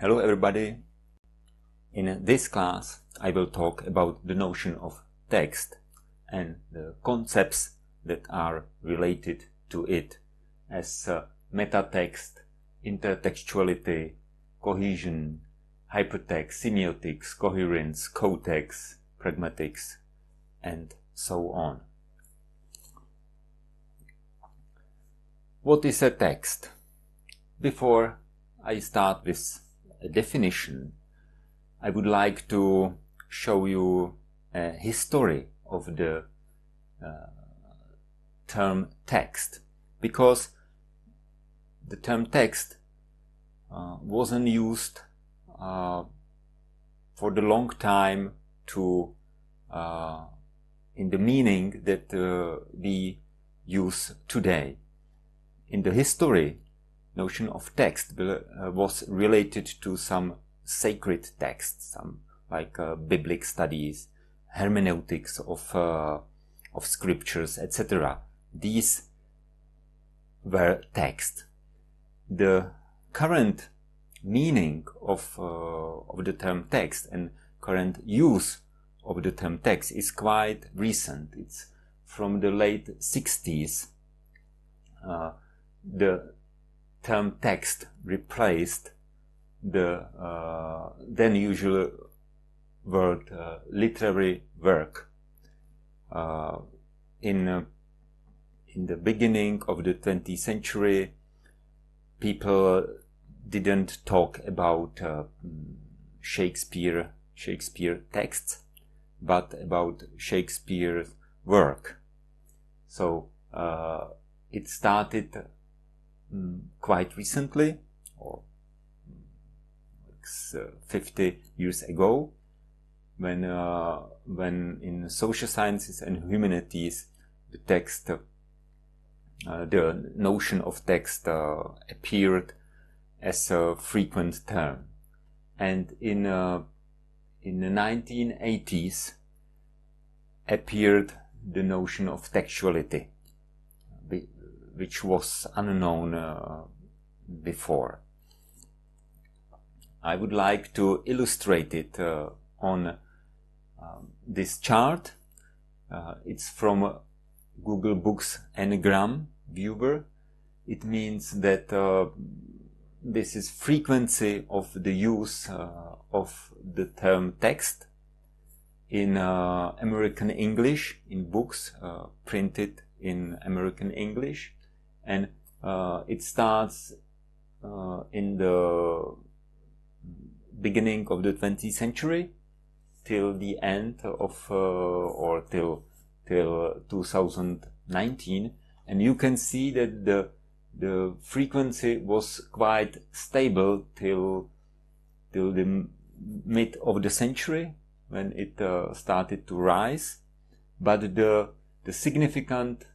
Hello everybody. In this class I will talk about the notion of text and the concepts that are related to it as metatext, intertextuality, cohesion, hypertext, semiotics, coherence, cotext, pragmatics, and so on. What is a text? Before I start with a definition, I would like to show you a history of the term text, because the term text wasn't used for the long time to in the meaning that we use today. In the history, notion of text was related to some sacred texts, some like biblical studies, hermeneutics of scriptures, etc. These were text. The current meaning of the term text and current use of the term text is quite recent. It's from the late 60s. The term text replaced the then usual word literary work. In the beginning of the 20th century, people didn't talk about Shakespeare texts, but about Shakespeare's work. So it started quite recently, or 50 years ago, when in social sciences and humanities the text, the notion of text appeared as a frequent term, and in the 1980s appeared the notion of textuality, which was unknown before. I would like to illustrate it on this chart. It's from Google Books Ngram viewer. It means that this is frequency of the use of the term text in American English, in books printed in American English, and it starts in the beginning of the 20th century till the end of or till 2019, and you can see that the frequency was quite stable till the mid of the century, when it started to rise, but the significant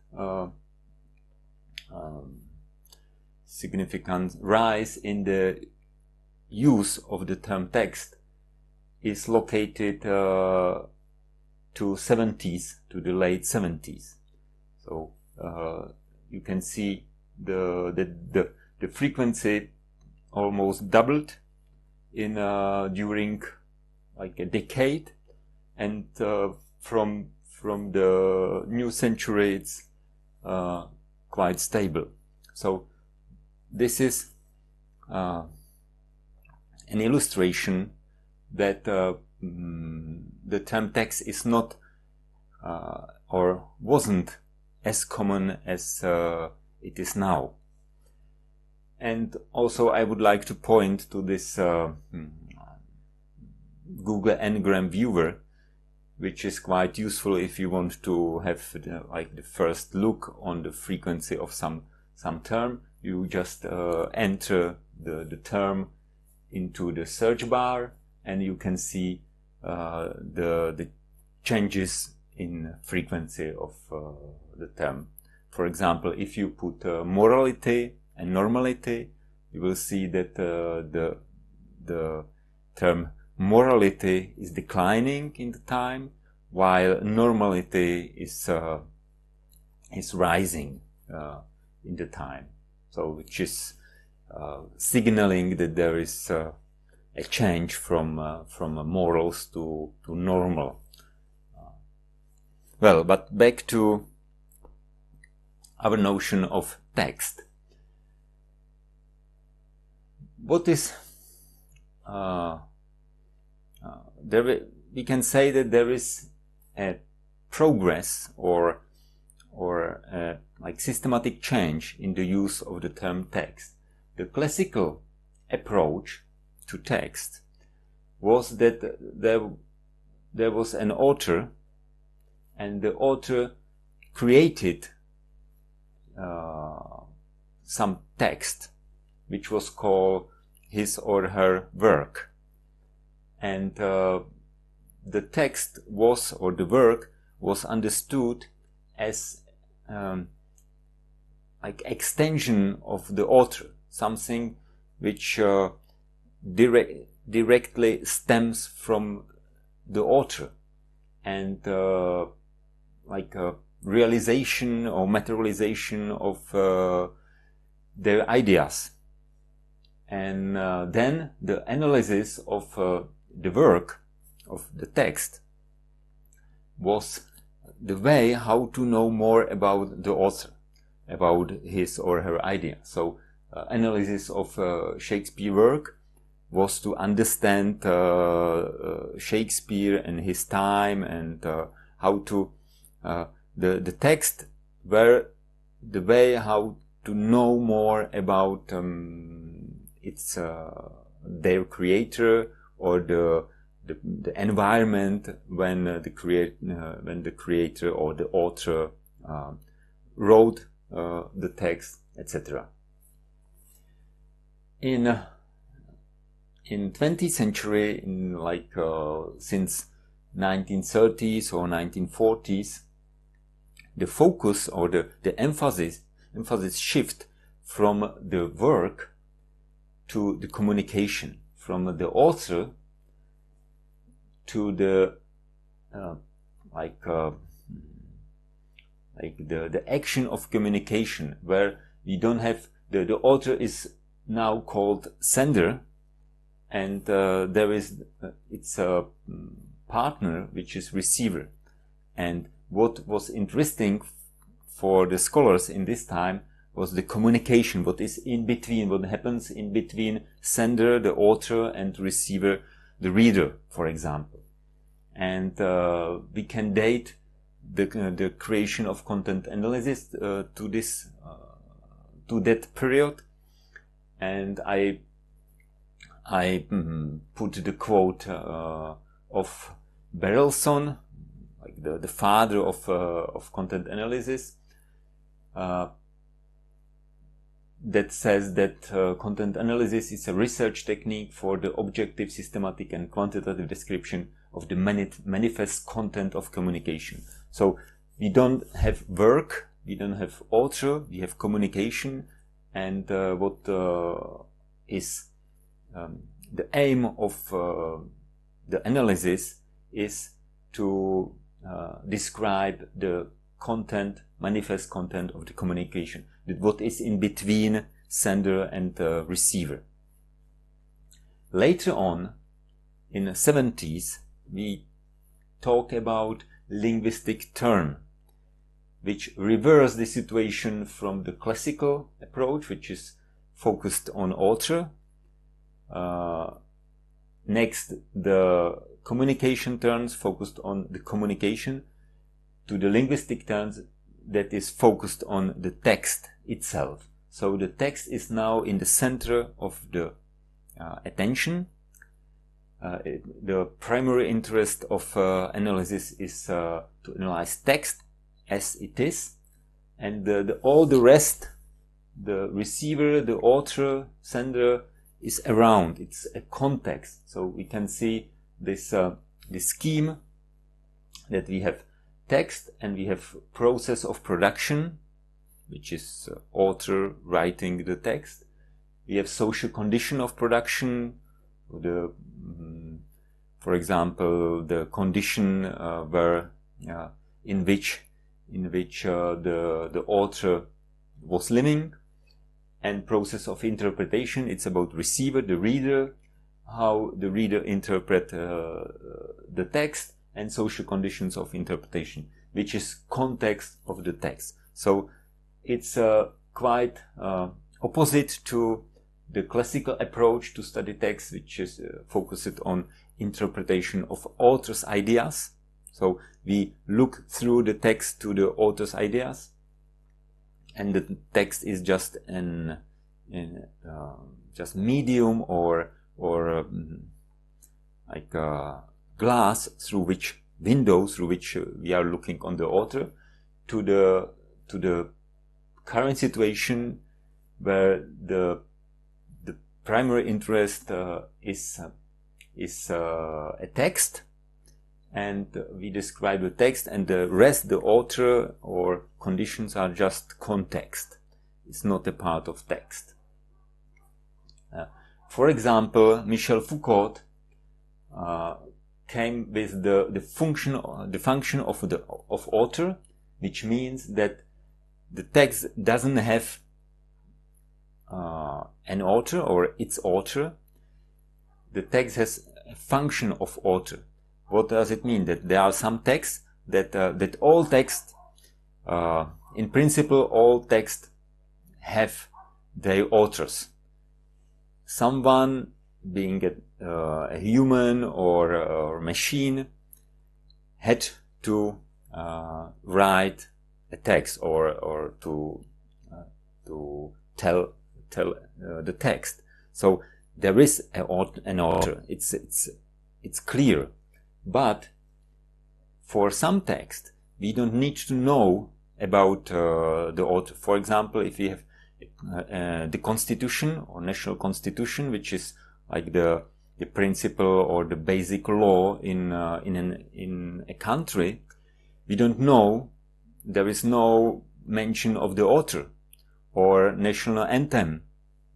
rise in the use of the term text is located to the late 70s. So you can see the frequency almost doubled in during like a decade, and from the new century it's quite stable. So this is an illustration that the term text is not or wasn't as common as it is now. And also I would like to point to this Google Ngram viewer, which is quite useful if you want to have the first look on the frequency of some term. You just enter the term into the search bar, and you can see the changes in frequency of the term. For example, if you put morality and normality, you will see that the term morality is declining in the time, while normality is rising in the time. So which is signaling that there is a change from morals to normal. Well, but back to our notion of text. What is we can say that there is a progress or like systematic change in the use of the term text. The classical approach to text was that there was an author, and the author created some text which was called his or her work, and the text was, or the work was, understood as like extension of the author, something which directly stems from the author, and like a realization or materialization of their ideas. And then the analysis of the work, of the text, was the way how to know more about the author, about his or her idea. So analysis of Shakespeare work was to understand Shakespeare and his time, and how to the text were the way how to know more about its their creator, or the environment when the creator or the author wrote the text, etc. In 20th century, in like since 1930s or 1940s, the focus or the emphasis shift from the work to the communication, from the author to the the action of communication, where we don't have the author is now called sender, and there is its a partner which is receiver. And what was interesting for the scholars in this time was the communication, what is in between, what happens in between sender, the author, and receiver, the reader, for example. And we can date the creation of content analysis to that period. And I put the quote of Berelson, like the father of content analysis, that says that content analysis is a research technique for the objective, systematic, and quantitative description of the manifest content of communication. So we don't have work, we don't have author, we have communication, and what is the aim of the analysis is to describe the content, manifest content of the communication, what is in between sender and receiver. Later on, in the 70s, we talk about linguistic turn, which reverse the situation from the classical approach, which is focused on author. Next, the communication turns focused on the communication, to the linguistic turns that is focused on the text itself. So the text is now in the center of the attention. The primary interest of analysis is to analyze text as it is, and all the rest, the receiver, the author, sender, is around. It's a context. So we can see this scheme that we have text and we have process of production, which is author writing the text. We have social condition of production, for example, the condition where in which the author was living, and process of interpretation. It's about receiver, the reader, how the reader interpret the text, and social conditions of interpretation, which is context of the text. So it's quite opposite to the classical approach to study text, which is focused on interpretation of author's ideas. So we look through the text to the author's ideas, and the text is just just medium or like a glass through which we are looking on the author, to the current situation where the primary interest is a text, and we describe the text, and the rest, the author or conditions, are just context. It's not a part of text. For example, Michel Foucault came with the function of author, which means that the text doesn't have an author or its author. The text has a function of author. What does it mean? That there are some texts that all texts, in principle, all texts have their authors. Someone, being a human or a machine, had to write a text or to tell the text. So there is an author. It's clear. But for some text, we don't need to know about the author. For example, if we have the Constitution or National Constitution, which is like the principle or the basic law in a country, we don't know. There is no mention of the author. Or national anthem,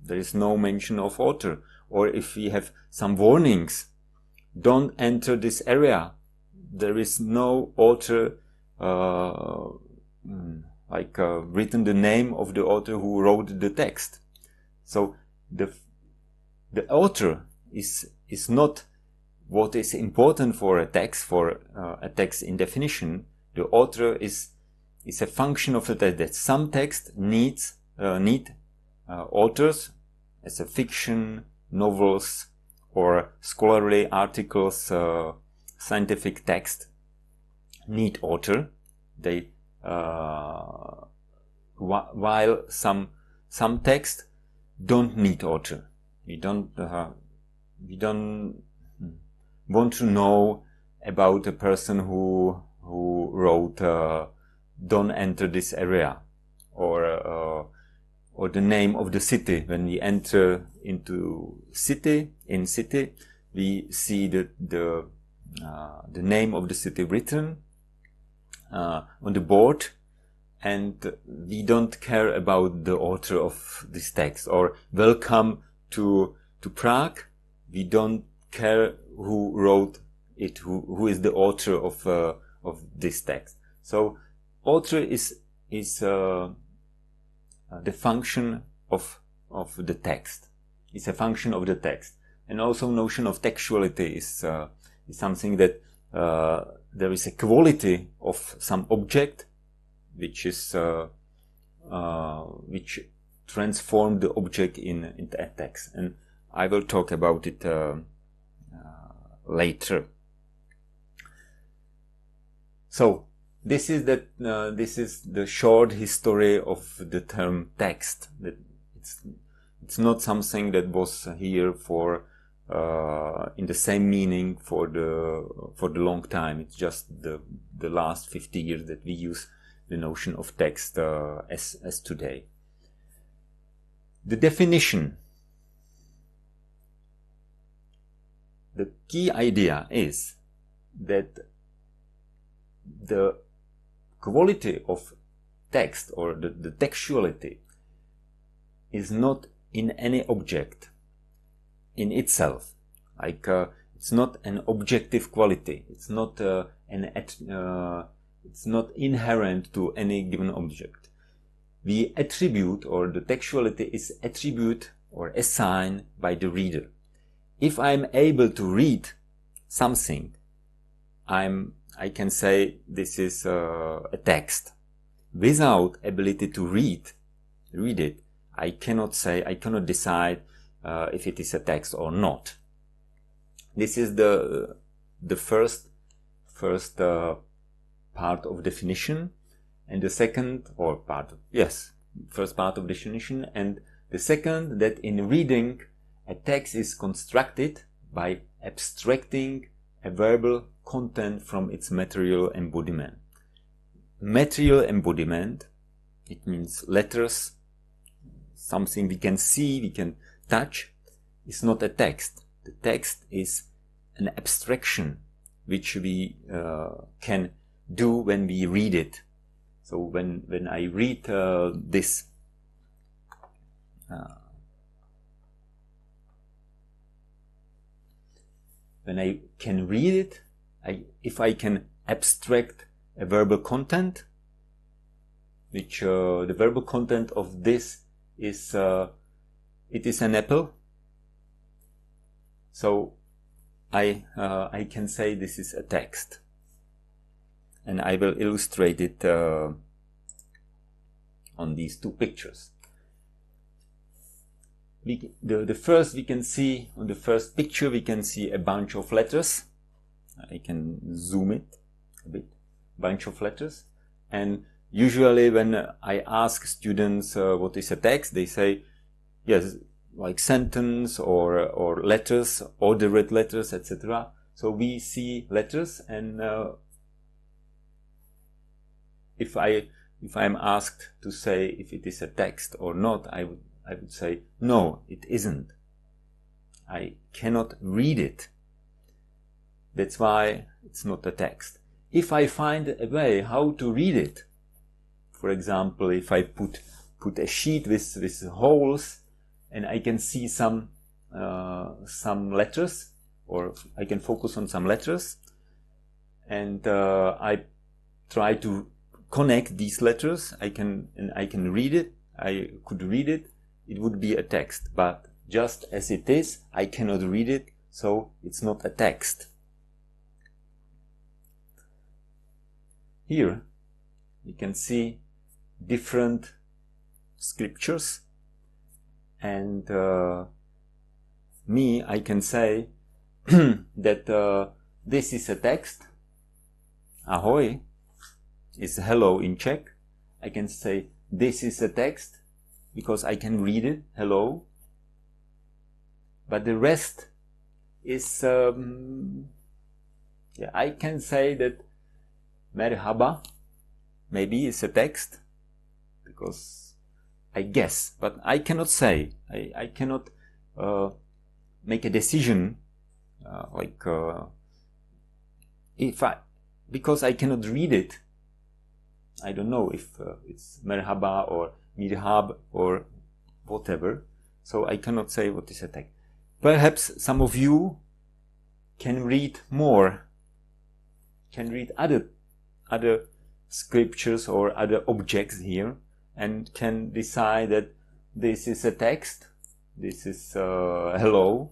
there is no mention of author. Or if we have some warnings, don't enter this area, there is no author written the name of the author who wrote the text. So the author is not what is important for a text, in definition. The author is a function of the text, that some text need authors, as a fiction, novels, or scholarly articles, scientific text need author. They while some text don't need author. We don't want to know about a person who wrote "Don't enter this area," or the name of the city. When we enter into city, we see the name of the city written on the board, and we don't care about the author of this text. Or welcome to Prague, we don't care who wrote it, who is the author of this text. So author is the function of the text. It's a function of the text. And also notion of textuality is something that there is a quality of some object which transform the object into a text. And I will talk about it later. So this is the short history of the term text. That it's not something that was here for in the same meaning for the long time. It's just the last 50 years that we use the notion of text as today. The definition. The key idea is that the quality of text, or the textuality, is not in any object in itself. Like it's not an objective quality. It's not it's not inherent to any given object. We attribute, or the textuality is attributed or assigned by the reader. if I'm able to read something, I can say this is a text. Without ability to read it, I cannot decide if it is a text or not. This is the first part of definition, and the second, or part of, yes, first part of definition, and the second, that in reading, a text is constructed by abstracting a verbal content from its material embodiment. Material embodiment, it means letters, something we can see, we can touch, is not a text. The text is an abstraction which we can do when we read it. So when I read this when I can read it, if I can abstract a verbal content, which the verbal content of this is it is an apple. So I can say this is a text, and I will illustrate it on these two pictures. The first, we can see on the first picture, we can see a bunch of letters. I can zoom it a bit. Bunch of letters, and usually when I ask students what is a text, they say yes, like sentence or letters, ordered letters, etc. So we see letters, and if I'm asked to say if it is a text or not, I would say no, it isn't. I cannot read it. That's why it's not a text. If I find a way how to read it, for example, if I put a sheet with holes, and I can see some letters, or I can focus on some letters, and I try to connect these letters, I can read it. I could read it. It would be a text, but just as it is, I cannot read it, so it's not a text. Here you can see different scriptures, and I can say that this is a text. Ahoy is hello in Czech. I can say this is a text because I can read it, hello. But the rest is, I can say that merhaba maybe is a text, because I guess, but I cannot say. I cannot make a decision because I cannot read it. I don't know if it's merhaba or mirhab or whatever, so I cannot say what is a text. Perhaps some of you can read more, can read other scriptures or other objects here, and can decide that this is a text, this is hello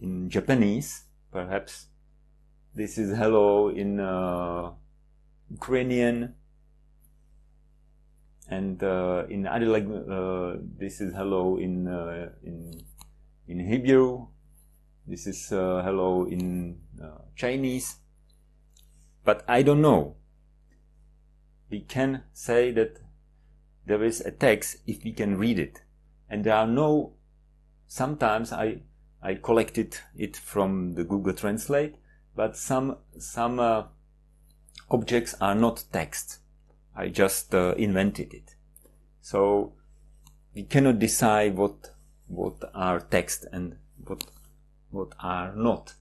in Japanese, perhaps this is hello in Ukrainian, and in other language this is hello in Hebrew, this is hello in Chinese, but I don't know. We can say that there is a text if we can read it, and there are no. Sometimes I collected it from the Google Translate, but some objects are not text. I just invented it, so we cannot decide what are text and what are not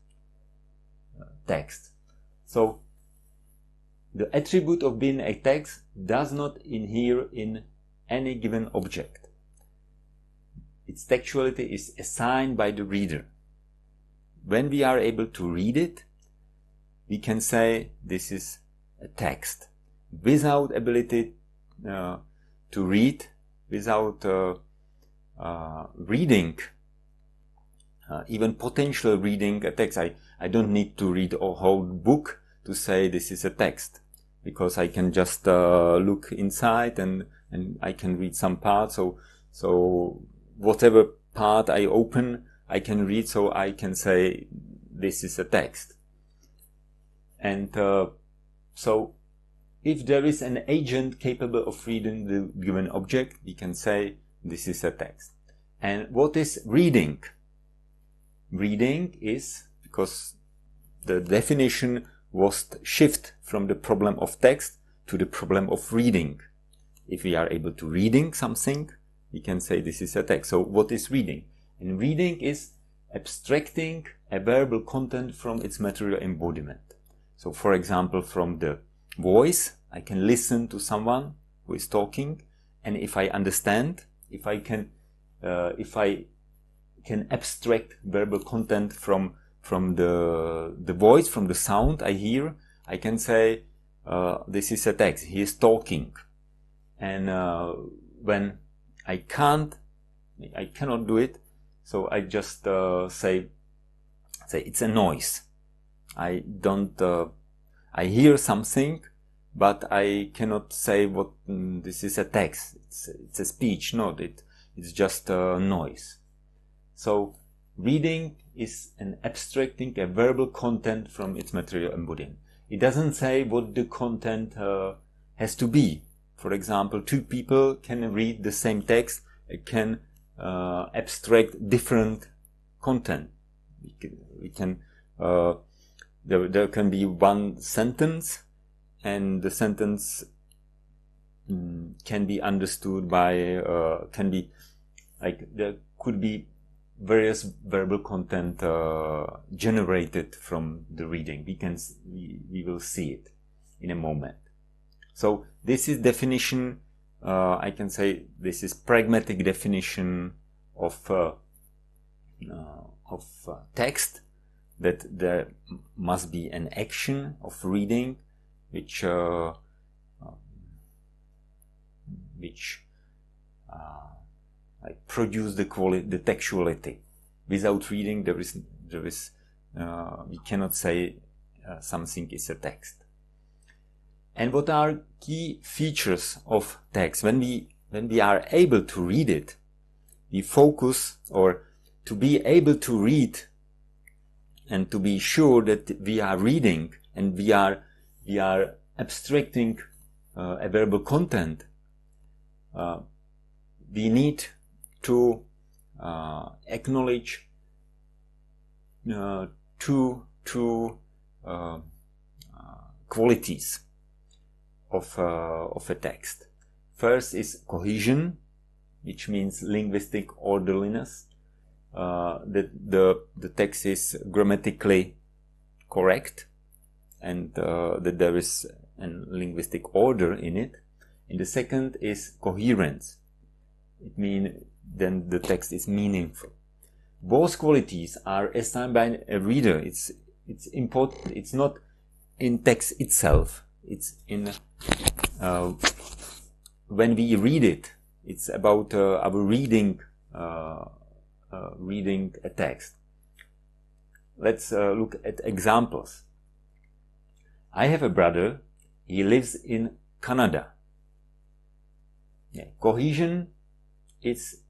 text. So the attribute of being a text does not inhere in any given object. Its textuality is assigned by the reader. When we are able to read it, we can say this is a text. Without ability to read, without reading even potential reading a text. I don't need to read a whole book to say this is a text, because I can just look inside and I can read some parts. So whatever part I open, I can read, so I can say this is a text. And so if there is an agent capable of reading the given object, we can say this is a text. And what is reading? Reading is, because the definition was shift from the problem of text to the problem of reading. If we are able to reading something, we can say this is a text. So what is reading? And reading is abstracting a verbal content from its material embodiment. So for example, from the voice, I can listen to someone who is talking, and if I understand, if I can abstract verbal content from the voice, from the sound I hear, I can say this is a text. He is talking. And when I cannot do it, so I just say it's a noise. I hear something, but I cannot say what this is a text. It's a speech, not it. It's just a noise. So reading is an abstracting a verbal content from its material embodiment. It doesn't say what the content has to be. For example, two people can read the same text, can abstract different content. There can be one sentence, and the sentence can be understood by there could be various verbal content generated from the reading. We will see it in a moment. So this is definition. I can say this is pragmatic definition of text, that there must be an action of reading which produce the textuality. Without reading, there is we cannot say something is a text. And what are key features of text? When we are able to read it, we focus, or to be able to read and to be sure that we are reading and we are abstracting a verbal content, we need to acknowledge two qualities of a text. First is cohesion, which means linguistic orderliness, that the text is grammatically correct, and that there is a linguistic order in it. And the second is coherence. It means then the text is meaningful. Both qualities are assigned by a reader. It's important. It's not in text itself. It's in when we read it. It's about our reading a text. Let's look at examples. I have a brother. He lives in Canada. Yeah. Cohesion is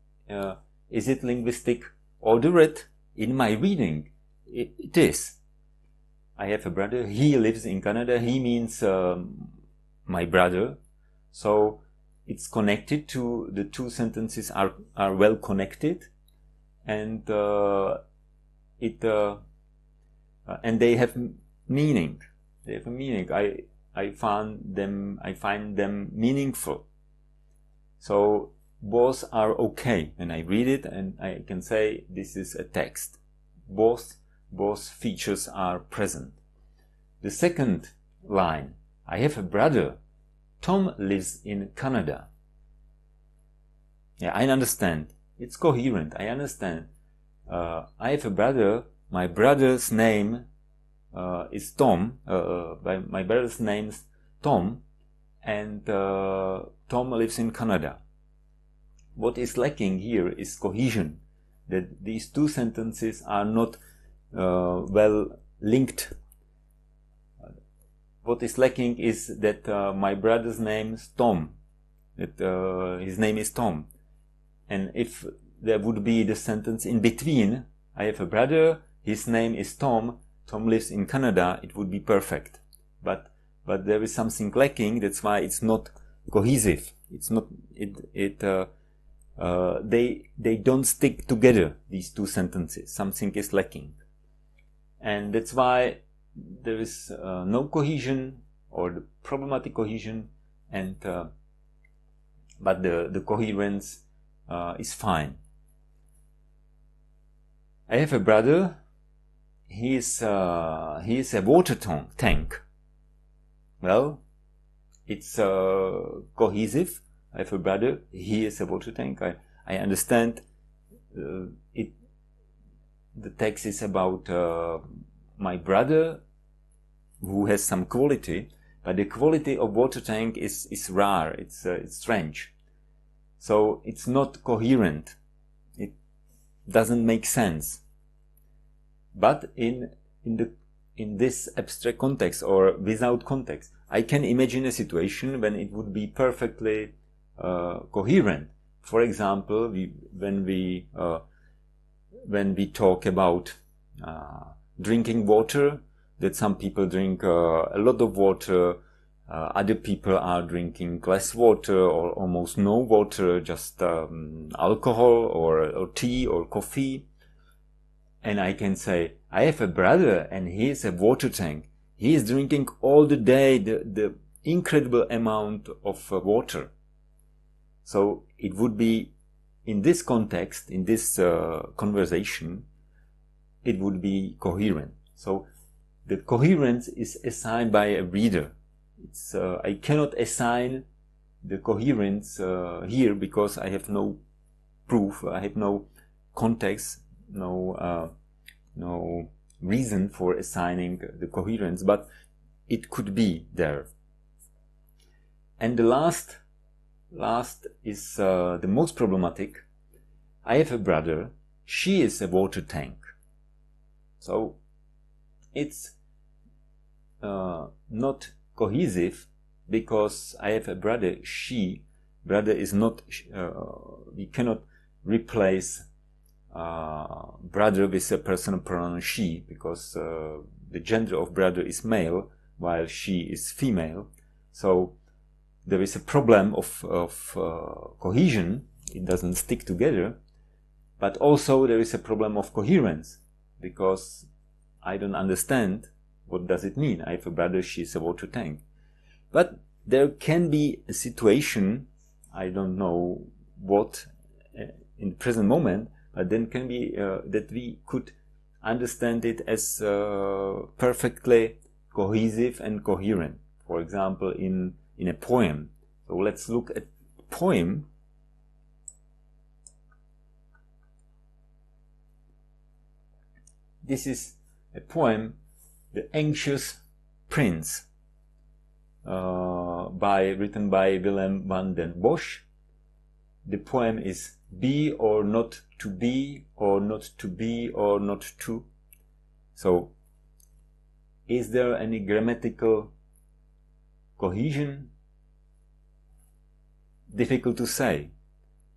it linguistic ordered in my reading? It is. I have a brother. He lives in Canada. He means my brother. So it's connected to the two sentences are well connected, and and they have meaning. They have a meaning. I find them meaningful. So both are okay, and I read it and I can say this is a text. Both features are present. The second line, I have a brother. Tom lives in Canada. Yeah, I understand. It's coherent. I understand. I have a brother. My brother's name is Tom. My brother's name's Tom, and Tom lives in Canada. What is lacking here is cohesion. that these two sentences are not well linked. What is lacking is that my brother's name is Tom, that his name is Tom. And if there would be the sentence in between, I have a brother, his name is Tom, Tom lives in Canada, it would be perfect. But there is something lacking, that's why it's not cohesive. It's not, they don't stick together, these two sentences. Something is lacking. And that's why there is no cohesion, or the problematic cohesion, and but the coherence is fine. I have a brother. He is a water tank. Well, it's cohesive. I have a brother. He is a water tank. I understand it. The text is about my brother who has some quality, but the quality of water tank is rare. It's strange. So it's not coherent. It doesn't make sense. But in this abstract context, or without context, I can imagine a situation when it would be perfectly coherent. For example, when we talk about drinking water, that some people drink a lot of water, other people are drinking less water or almost no water, just alcohol or tea or coffee. And I can say, I have a brother and he is a water tank. He is drinking all the day the incredible amount of water. So it would be, in this context, in this conversation, it would be coherent. So the coherence is assigned by a reader. I cannot assign the coherence here because I have no proof, I have no context, no reason for assigning the coherence, but it could be there. And the last is the most problematic. I have a brother, she is a water tank. So it's not cohesive because I have a brother, brother is not, we cannot replace brother with a personal pronoun she, because the gender of brother is male while she is female. So there is a problem of cohesion. It doesn't stick together. But also there is a problem of coherence, because I don't understand what does it mean. I have a brother, she's a water tank. But there can be a situation, I don't know what in the present moment, but then can be that we could understand it as perfectly cohesive and coherent. For example, in a poem. So let's look at a poem. This is a poem, The Anxious Prince, written by Willem van den Bosch. The poem is be or not to be, or not to be or not to. So, is there any grammatical cohesion? Difficult to say.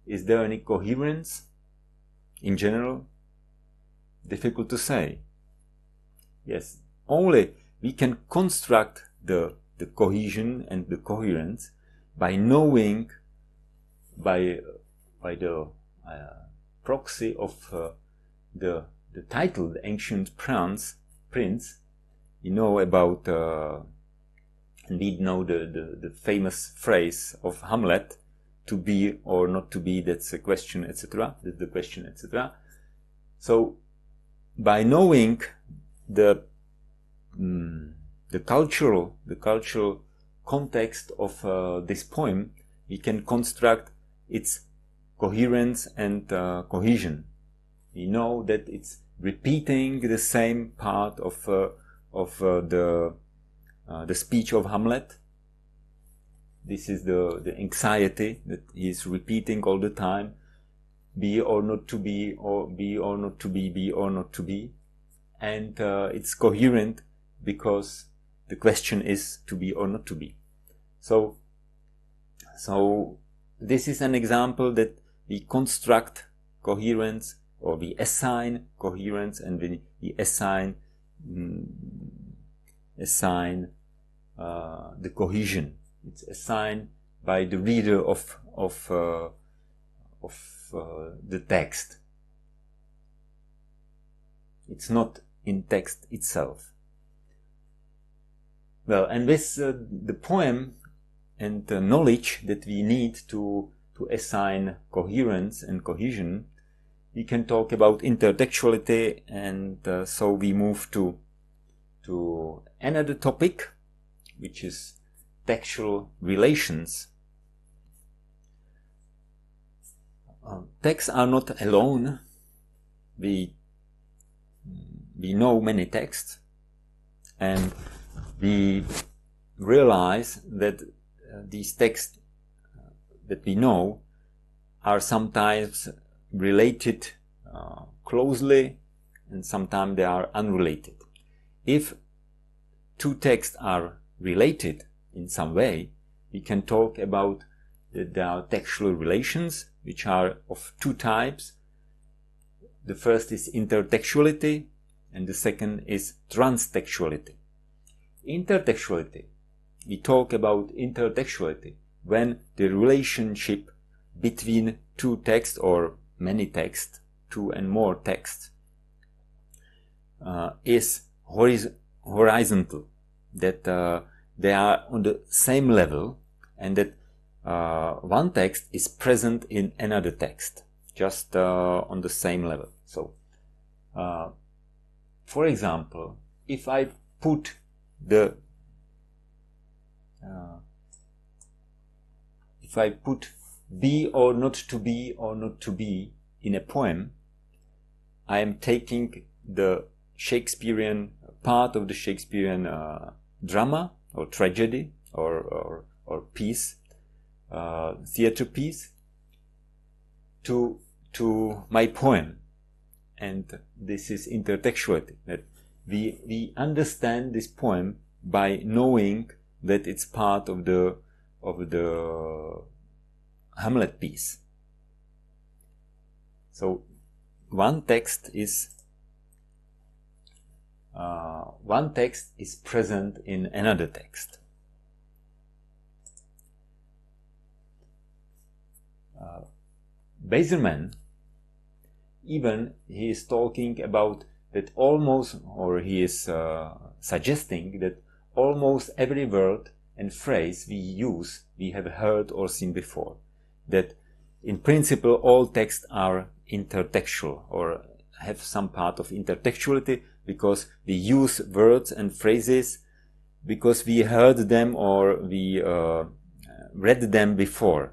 Is there any coherence in general? Difficult to say. Yes, only we can construct the cohesion and the coherence by knowing, by the proxy of the title, The Ancient Prince. You know about, and we know the famous phrase of Hamlet, to be or not to be, that's a question, etc. That's the question, etc. So, by knowing the cultural context of this poem, we can construct its coherence and cohesion. We know that it's repeating the same part of the speech of Hamlet. This is the anxiety that he is repeating all the time. be or not to be, or be or not to be or not to be. And it's coherent because the question is to be or not to be. So this is an example that we construct coherence, or we assign coherence, and we assign the cohesion. It's assigned by the reader of the text. It's not in text itself. Well, and with the poem and the knowledge that we need to assign coherence and cohesion, we can talk about intertextuality, and so we move to another topic, which is textual relations. Texts are not alone. We know many texts, and we realize that these texts that we know are sometimes related closely, and sometimes they are unrelated. If two texts are related in some way, we can talk about that there are textual relations, which are of two types. The first is intertextuality, and the second is transtextuality. Intertextuality, we talk about intertextuality when the relationship between two texts or many texts, two and more texts, is horizontal, that they are on the same level, and that one text is present in another text, just on the same level. So, for example, if I put be or not to be or not to be in a poem, I am taking the Shakespearean part of the Shakespearean drama or tragedy or piece, theater piece, to my poem, and this is intertextuality. That we understand this poem by knowing that it's part of the Hamlet piece. So one text is present in another text. Bazerman, even he is talking about that almost, or he is suggesting that almost every word and phrase we use we have heard or seen before. That in principle all texts are intertextual or have some part of intertextuality, because we use words and phrases because we heard them or we read them before.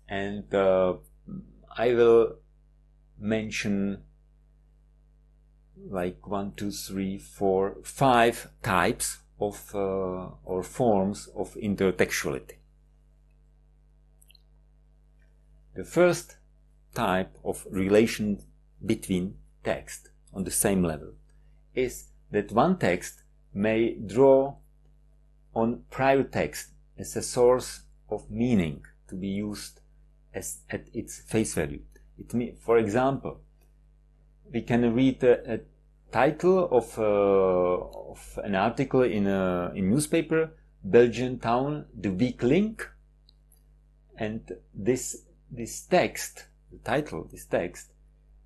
And I will mention like 1, 2, 3, 4, 5 types of or forms of intertextuality. The first type of relation between text on the same level is that one text may draw on prior text as a source of meaning to be used as at its face value. For example, we can read a title of an article in newspaper, Belgian town, the weak link, and this text, the title, this text,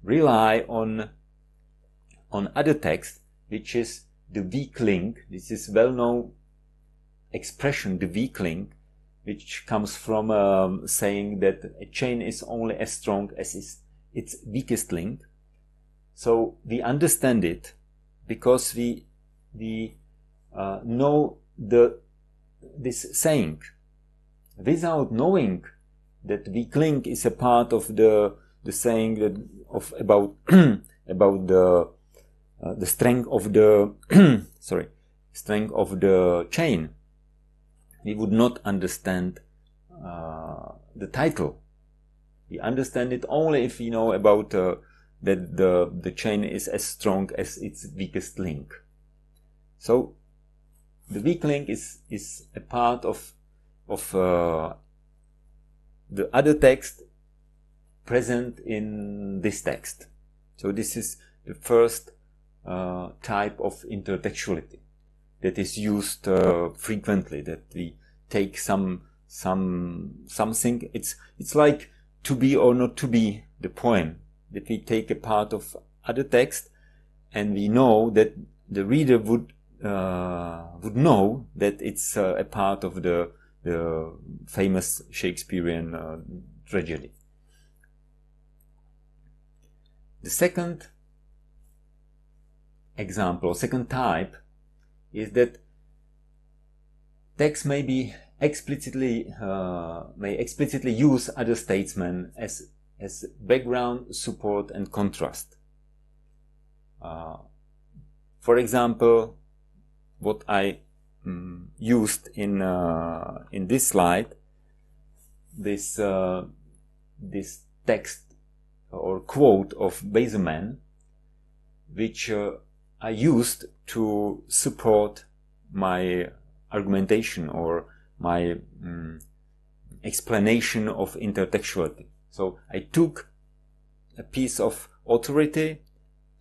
rely on other text, which is the weak link. This is well-known expression, the weak link, which comes from saying that a chain is only as strong as its weakest link. So we understand it because we know this saying. Without knowing that weak link is a part of the saying about about the strength of the strength of the chain, we would not understand the title. We understand it only if we know about that the chain is as strong as its weakest link. So the weak link is a part of the other text present in this text. So this is the first type of intertextuality that is used frequently, that we take something. It's like to be or not to be the poem, that we take a part of other text and we know that the reader would know that it's a part of the famous Shakespearean tragedy. The second example, or second type, is that text may explicitly use other statesmen as background, support, and contrast. For example, what I used in this slide, this text or quote of Baserman, which I used to support my argumentation or my explanation of intertextuality. So I took a piece of authority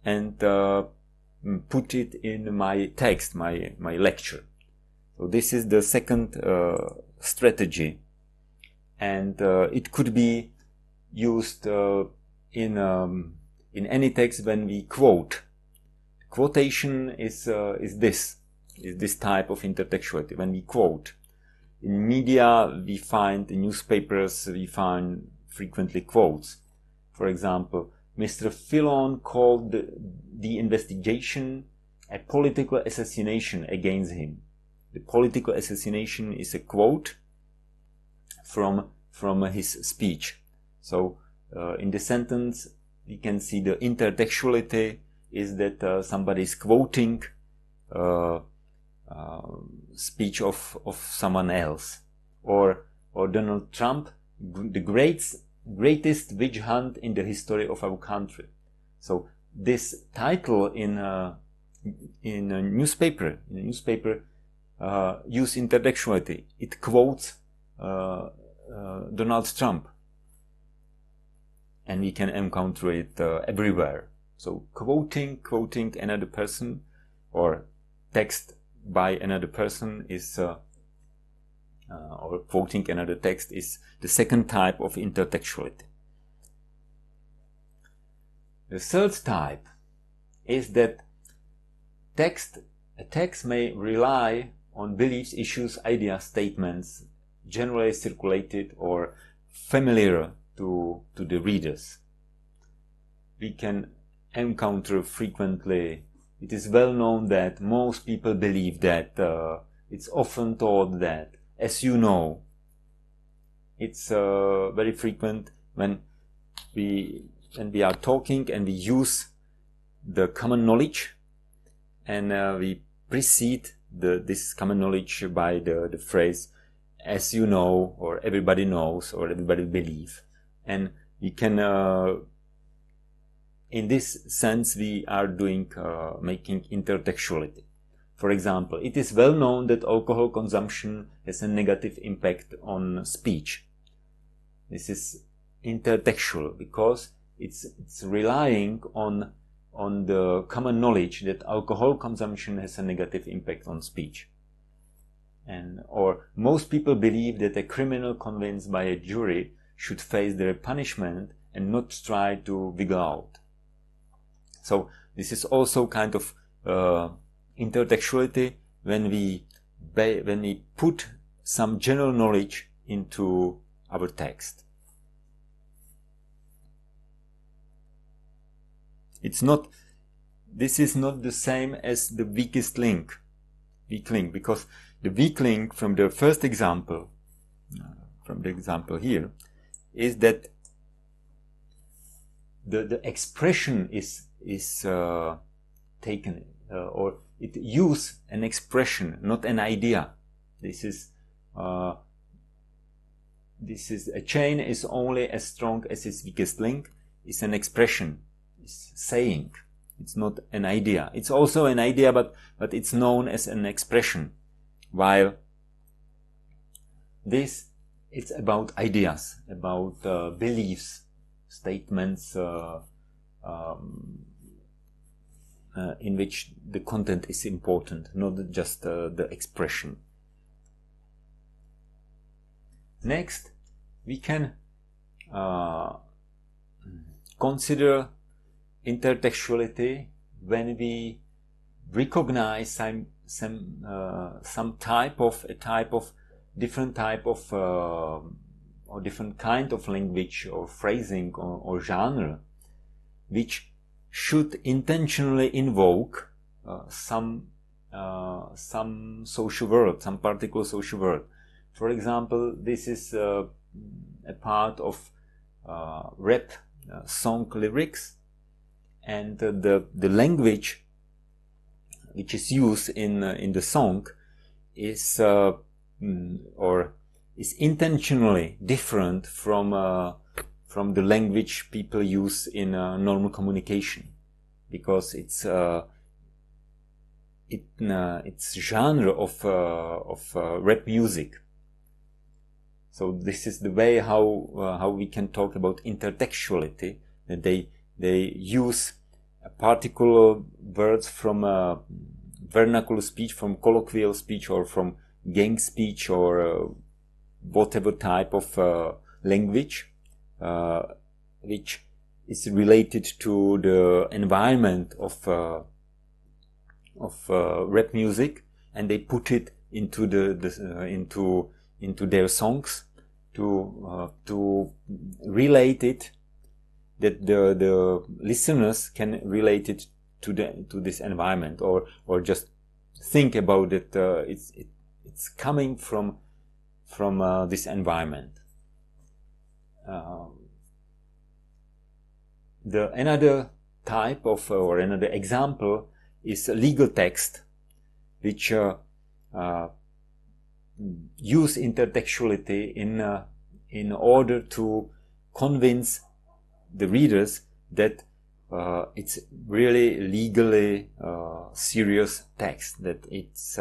and put it in my text, my lecture. So this is the second strategy, and it could be used in any text when we quote. Quotation is this type of intertextuality. When we quote in media, we find in newspapers, we find frequently quotes. For example, Mr. Fillon called the investigation a political assassination against him. The political assassination is a quote from his speech. So in the sentence, we can see the intertextuality is that somebody is quoting speech of someone else, or Donald Trump, the greatest witch hunt in the history of our country. So this title in a newspaper use intertextuality. It quotes Donald Trump, and we can encounter it everywhere. So quoting another person or text by another person is or quoting another text is the second type of intertextuality. The third type is that a text may rely on beliefs, issues, ideas, statements generally circulated or familiar to the readers. We can encounter frequently, it is well known that most people believe that it's often taught that, as you know. It's very frequent when we are talking and we use the common knowledge, and we precede this common knowledge by the phrase "as you know," or "everybody knows," or "everybody believe," and we can in this sense we are doing making intertextuality. For example, it is well known that alcohol consumption has a negative impact on speech. This is intertextual because it's relying on the common knowledge that alcohol consumption has a negative impact on speech. Or most people believe that a criminal convinced by a jury should face their punishment and not try to wiggle out. So this is also kind of intertextuality when we put some general knowledge into our text. This is not the same as the weak link, because the weak link from the first example, from the example here, is that the expression is taken, or it use an expression, not an idea. This is a chain is only as strong as its weakest link. It's an expression, it's saying. It's not an idea. It's also an idea, but it's known as an expression. While this, it's about ideas, about beliefs, statements in which the content is important, not just the expression. Next, we can consider intertextuality when we recognize some type of different type of or different kind of language or phrasing or genre, which should intentionally invoke some social word, some particular social word. For example, this is a part of rap song lyrics, and the language which is used in the song is intentionally different from the language people use in normal communication, because it's genre of rap music. So this is the way how we can talk about intertextuality, that they use particular words from vernacular speech, from colloquial speech, or from gang speech, or whatever type of language which is related to the environment of rap music, and they put it into into their songs to relate it, that the listeners can relate it to this environment, or just think about it. It's coming from this environment. Another type of or another example is a legal text, which use intertextuality in order to convince the readers that it's really legally serious text, that it's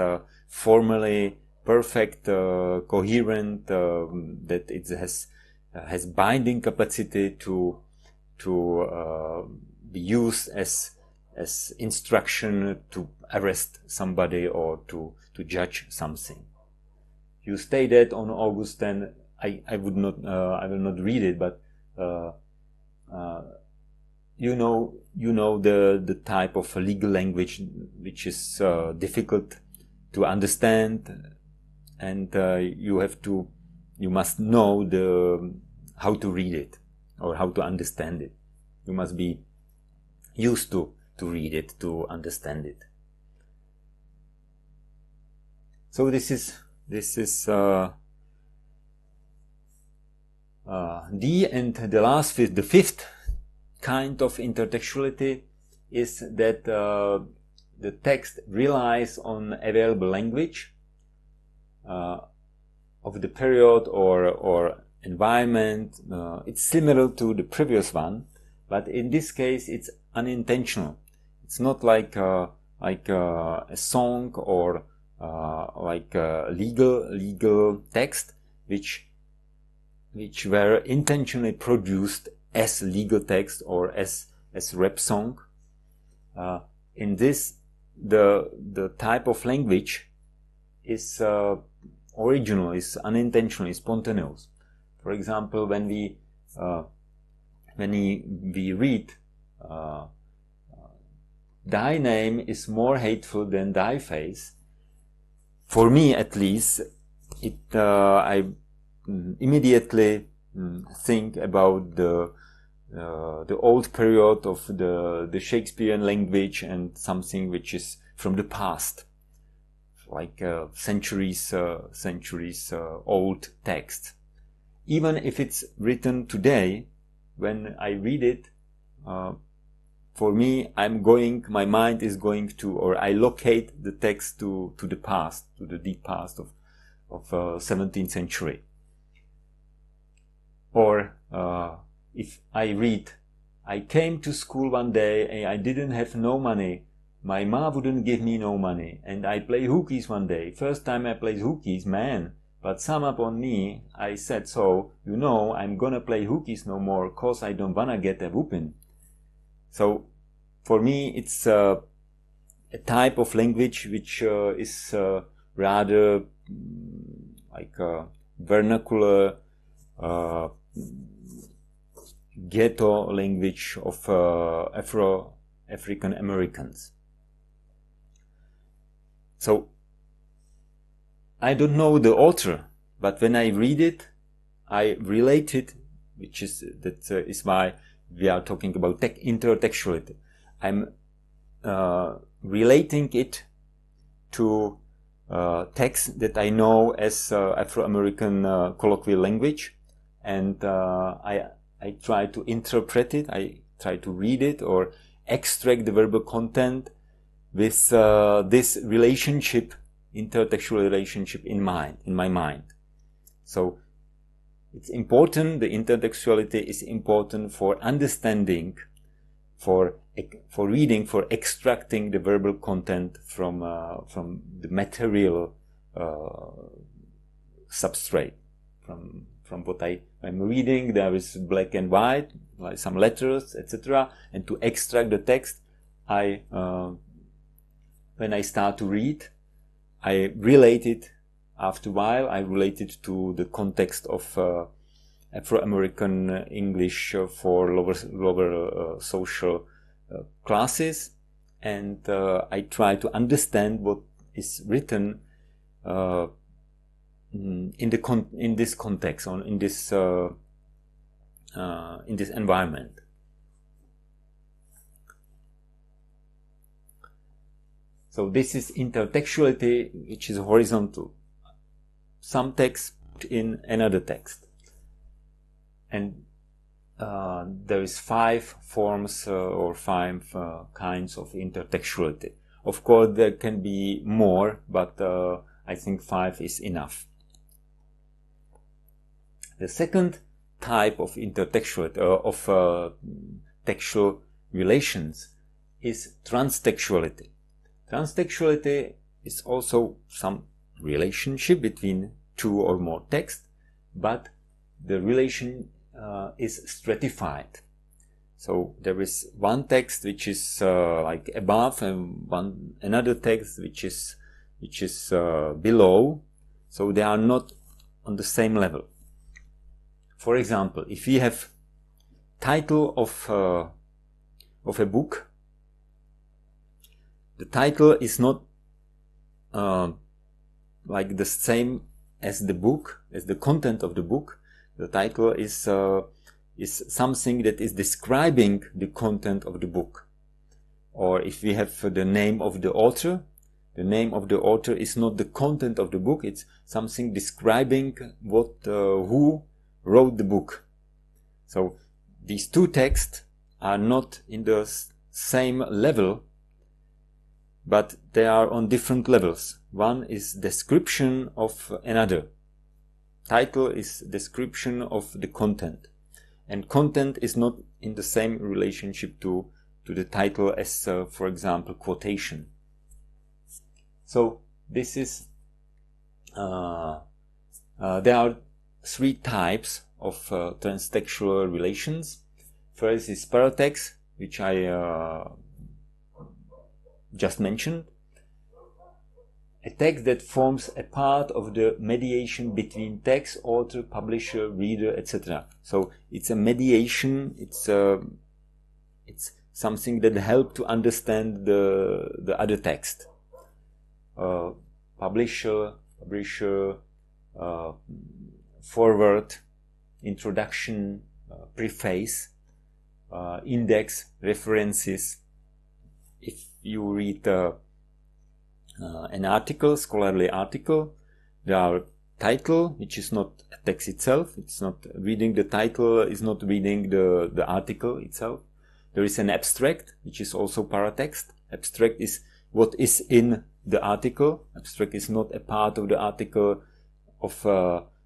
formally perfect, coherent, that it has binding capacity to be used as instruction to arrest somebody or to judge something. You say that on August 10, I will not read it, but you know the type of legal language which is difficult to understand, and you must know how to read it or how to understand it. You must be used to read it, to understand it. So this is the fifth kind of intertextuality is that the text relies on available language of the period or environment. It's similar to the previous one, but in this case it's unintentional. It's not like a song or like a legal text which were intentionally produced as legal text or as rap song. In this, the type of language is original, is unintentional, is spontaneous. For example, when we read "Thy name is more hateful than thy face," for me at least, I immediately think about the old period of the Shakespearean language and something which is from the past, like centuries old text. Even if it's written today, when I read it, for me, my mind is going to, or I locate the text to the past, to the deep past of 17th century. Or if I read, I came to school one day and I didn't have no money. My mom wouldn't give me no money. And I play hookies one day. First time I played hookies, man. But sum up on me, I said, so, you know, I'm gonna play hookies no more, cause I don't wanna get a whooping. So, for me, it's a type of language which is rather like a vernacular ghetto language of African Americans. So, I don't know the author, but when I read it, I relate it, which is is why we are talking about intertextuality. I'm relating it to text that I know as Afro-American colloquial language, and I try to interpret it. I try to read it or extract the verbal content with this relationship, intertextual relationship in my mind. So it's important, the intertextuality is important for understanding, for reading, for extracting the verbal content from the material substrate. From what I'm reading, there is black and white, like some letters, etc. And to extract the text, when I start to read, I relate it after a while. I relate it to the context of Afro-American English for lower social classes, and I try to understand what is written in this context, in this environment. So this is intertextuality, which is horizontal. Some text in another text. And there is 5 forms or 5 kinds of intertextuality. Of course, there can be more, but I think 5 is enough. The second type of intertextuality, of textual relations, is transtextuality. Transtextuality is also some relationship between 2 or more texts, but the relation is stratified. So there is one text which is like above, and another text which is below. So they are not on the same level. For example, if we have title of a book, the title is not like the same as the book, as the content of the book. The title is something that is describing the content of the book. Or if we have the name of the author, the name of the author is not the content of the book, it's something describing who wrote the book. So these 2 texts are not in the same level, but they are on different levels. One is description of another. Title is description of the content. And content is not in the same relationship to the title as, for example, quotation. So this is, there are 3 types of transtextual relations. First is paratext, which I just mentioned. A text that forms a part of the mediation between text, author, publisher, reader, etc. So it's a mediation, it's something that helps to understand the other text. Publisher, forward, introduction, preface, index, references. If you read an article, scholarly article, there are title, which is not a text itself. It's not reading the title, is not reading the article itself. There is an abstract, which is also paratext. Abstract is what is in the article. Abstract is not a part of the article of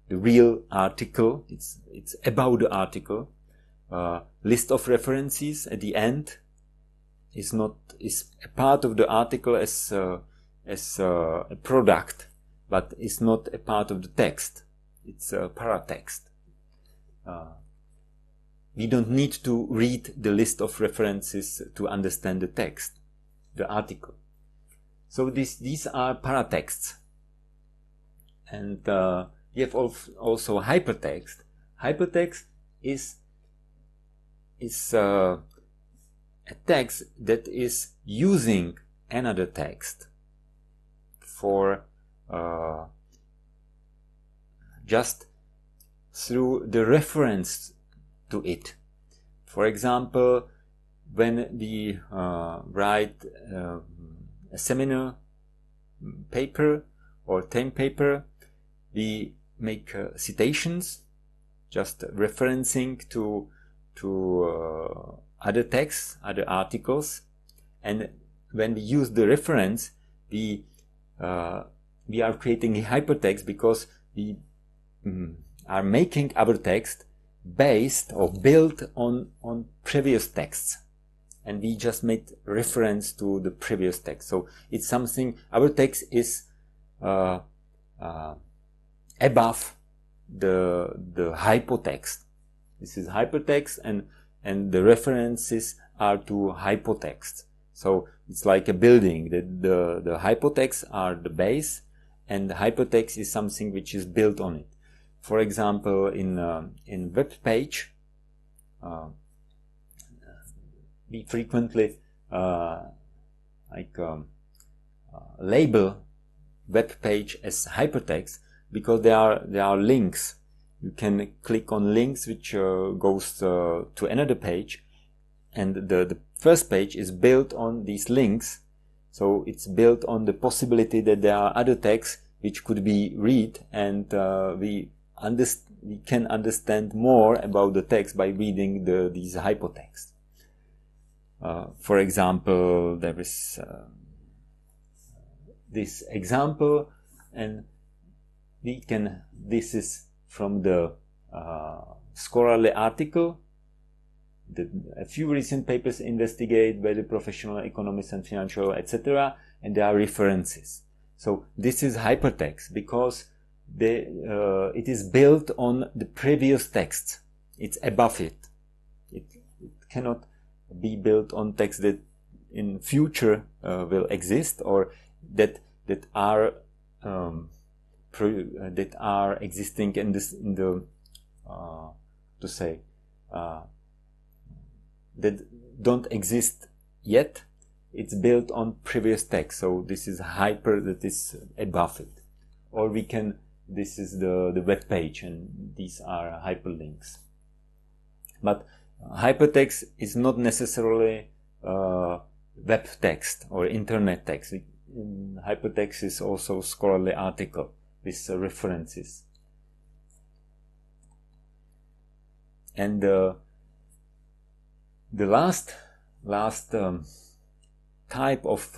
the real article. It's about the article. List of references at the end is a part of the article as a product, but it's not a part of the text. It's a paratext. We don't need to read the list of references to understand the text, the article. So these are paratexts. And we have also hypertext. Hypertext is a text that is using another text for just through the reference to it. For example, when we write a seminar paper or term paper, we make citations, just referencing to other texts, other articles, and when we use the reference, we are creating a hypertext because we are making our text based or built on previous texts, and we just made reference to the previous text. So it's something, our text is above the hypotext. This is hypertext, and the references are to hypotext. So it's like a building. The hypotext are the base, and the hypertext is something which is built on it. For example, in web page, we frequently label web page as hypertext because there are links. You can click on links which goes to another page, and the first page is built on these links. So it's built on the possibility that there are other texts which could be read, and we can understand more about the text by reading these hypertexts. For example, there is this example, and this is from the scholarly article that a few recent papers investigate by the professional economists and financial, etc., and there are references. So this is hypertext because it is built on the previous text. It's above it. It cannot be built on text that in future will exist, or that are existing in the that don't exist yet. It's built on previous text. So this is hyper, that is above it. Or this is the web page, and these are hyperlinks. But hypertext is not necessarily web text or internet text. Hypertext is also scholarly article with references. And the last type of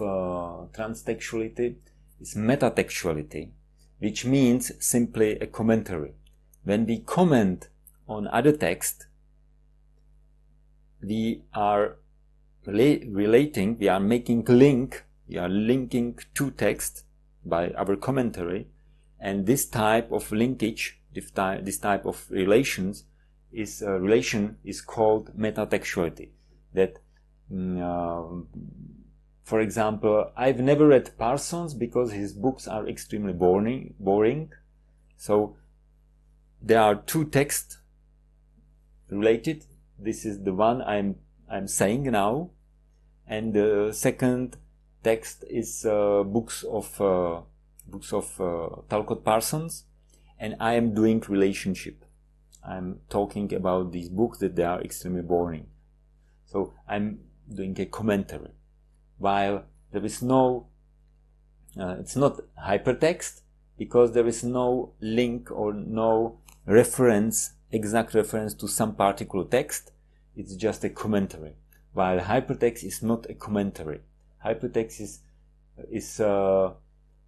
transtextuality is metatextuality, which means simply a commentary. When we comment on other text, we are relating, we are making link, we are linking two texts by our commentary, and this type of linkage, this type of relation is called metatextuality. That, for example, I've never read Parsons because his books are extremely boring. So there are two texts related. This is the one I'm saying now, and the second text is books of Talcott Parsons, and I am doing relationship. I'm talking about these books that they are extremely boring. So I'm doing a commentary. While there is no, it's not hypertext because there is no link or no reference, exact reference to some particular text. It's just a commentary. While hypertext is not a commentary. Hypertext is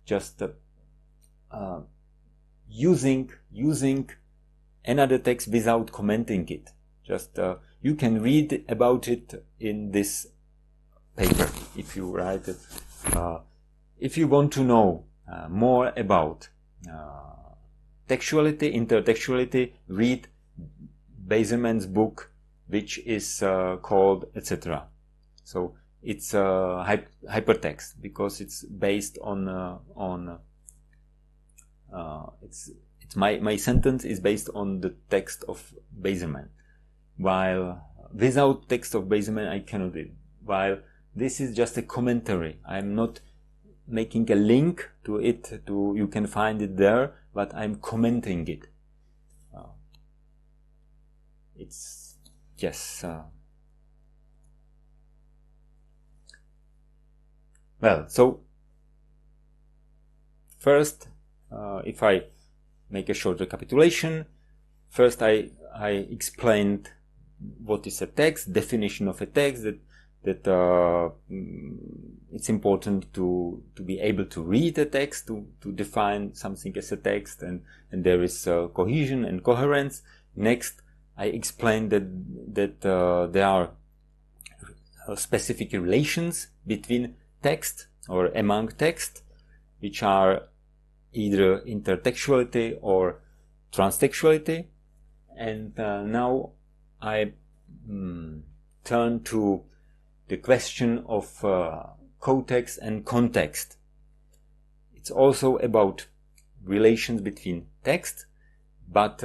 just using another text without commenting it. Just you can read about it in this paper if you write it. If you want to know more about textuality, intertextuality, read Bazerman's book, which is called etc. So it's hypertext because it's based on my sentence is based on the text of Bazerman, while without text of Bazerman I cannot read. While this is just a commentary, I'm not making a link to it. You can find it there, but I'm commenting it. It's yes. Well, so first, if I make a short recapitulation, first I explained what is a text, definition of a text, that it's important to be able to read a text, to define something as a text, and there is cohesion and coherence. Next, I explained that there are specific relations between text or among text, which are either intertextuality or transtextuality. And now I turn to the question of cotext and context. It's also about relations between text, but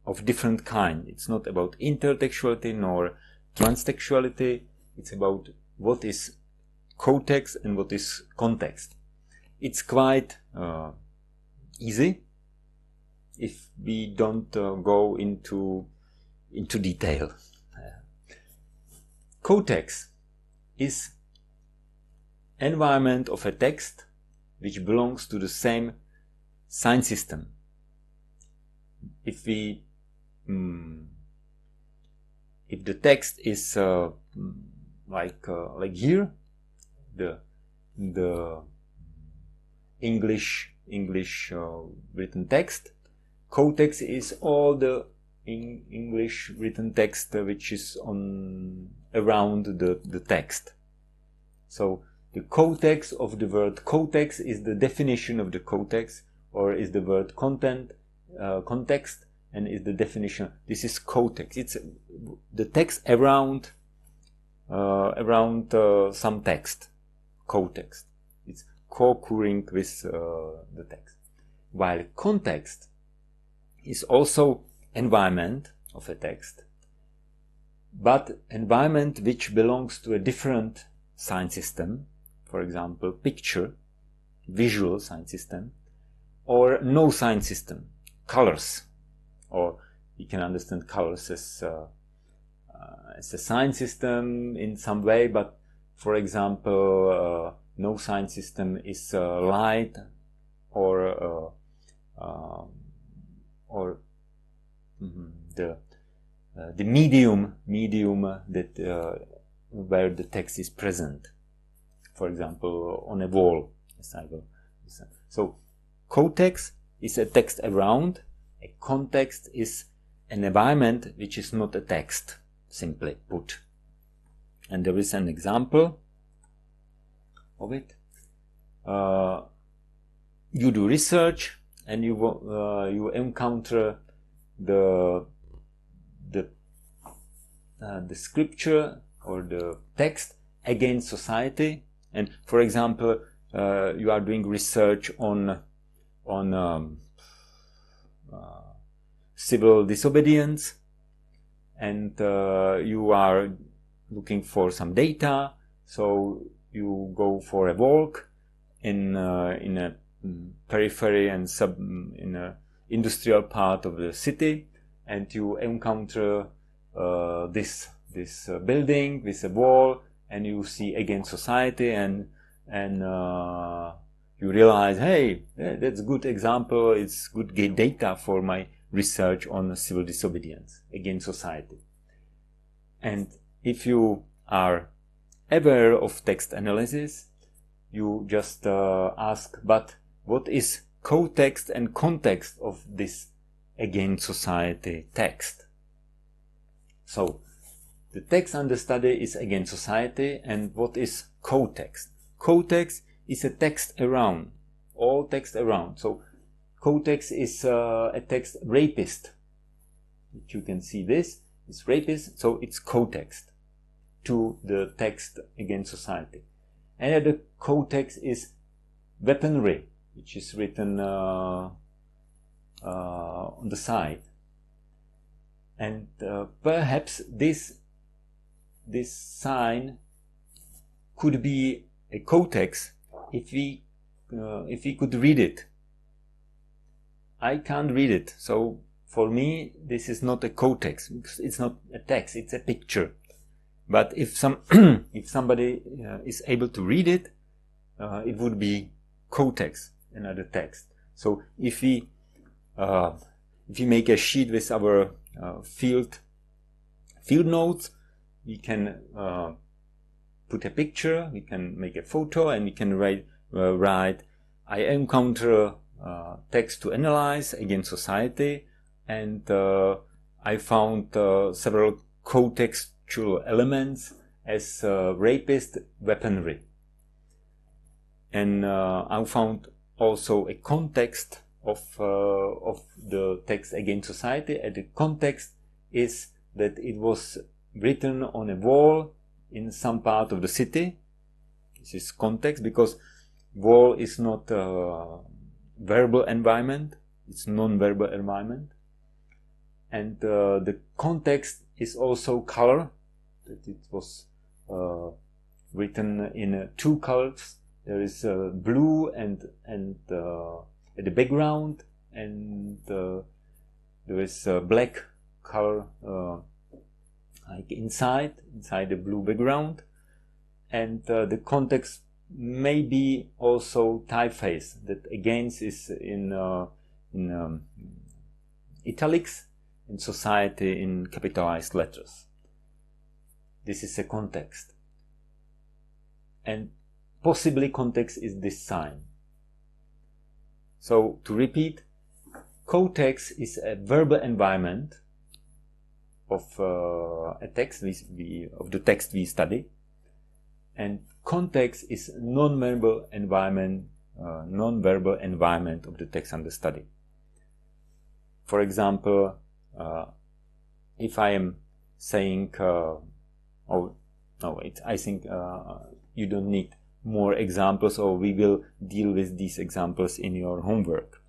of different kind. It's not about intertextuality nor transtextuality. It's about what is cotext and what is context. It's quite easy if we don't go into detail. Cotext is environment of a text which belongs to the same sign system. If we if the text is like here, the English written text, cotext is all the English written text which is around the text. So the cotext of the word cotext is the definition of the cotext, or is the word context, and is the definition. This is cotext. It's the text around some text. Cotext. It's co-occurring with the text. While context is also environment of a text, but environment which belongs to a different sign system, for example, picture, visual sign system, or no sign system, colors, or you can understand colors as a sign system in some way, but for example, no sign system is light or the medium that where the text is present, for example, on a wall. So cotext is a text around. A context is an environment which is not a text, simply put. And there is an example of it. You do research and you encounter the scripture or the text against society, and for example you are doing research on civil disobedience, and you are looking for some data, so you go for a walk in a periphery and in a industrial part of the city, and you encounter this building with a wall, and you see against society, and you realize, hey, that's a good example, it's good data for my research on civil disobedience against society. And if you are aware of text analysis, you just ask, but what is co-text and context of this Against Society text. So the text under study is Against Society, and what is co-text? Co-text is a text around, all text around. So co-text is a text rapist. You can see this, it's rapist, so it's co-text to the text Against Society. Another co-text is weaponry, which is written on the side. And perhaps this sign could be a co-text if we could read it. I can't read it, so for me this is not a co-text. It's not a text; it's a picture. But if somebody is able to read it, it would be co-text, another text. So if we make a sheet with our field notes, we can put a picture, we can make a photo, and we can write I encounter text to analyze Against Society, and I found several co-textual elements as rapist weaponry. And I found also a context of the text Against Society, and the context is that it was written on a wall in some part of the city. This is context, because wall is not a verbal environment, it's non-verbal environment. And the context is also color, that it was written in two colors. There is blue and at the background, and there is black color like inside the blue background, and the context may be also typeface, that Against is in italics, in Society in capitalized letters. This is a context, and possibly context is this sign. So to repeat, co-text is a verbal environment of a text of the text we study, and context is non-verbal environment of the text under study. For example, if I am saying, I think you don't need more examples, or we will deal with these examples in your homework.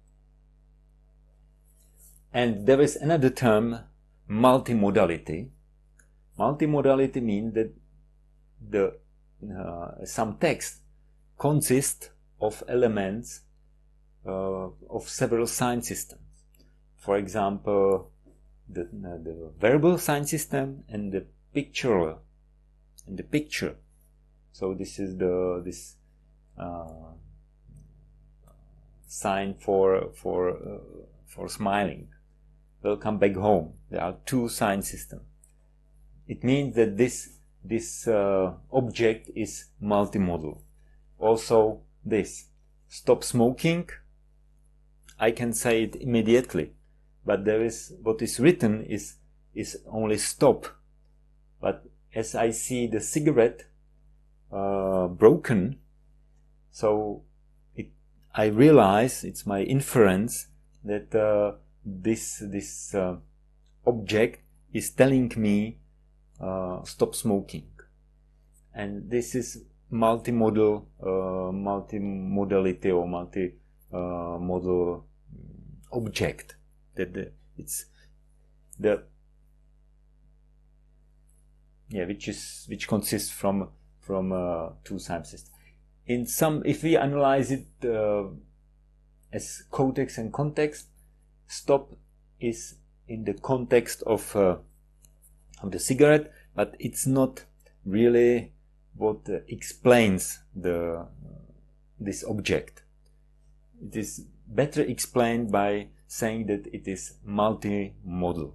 And there is another term, multimodality. Multimodality means that some text consists of elements of several sign systems. For example, the verbal sign system and the picture. So this is this sign for smiling. Welcome back home. There are two sign systems. It means that this object is multimodal. Also, this stop smoking. I can say it immediately, but what is written is only stop. But as I see the cigarette broken, so I realize, it's my inference, that this object is telling me stop smoking, and this is multimodality or multimodal object. Which consists from two sign systems. If we analyze it as co-text and context, stop is in the context of the cigarette, but it's not really what explains this object. It is better explained by saying that it is multimodal.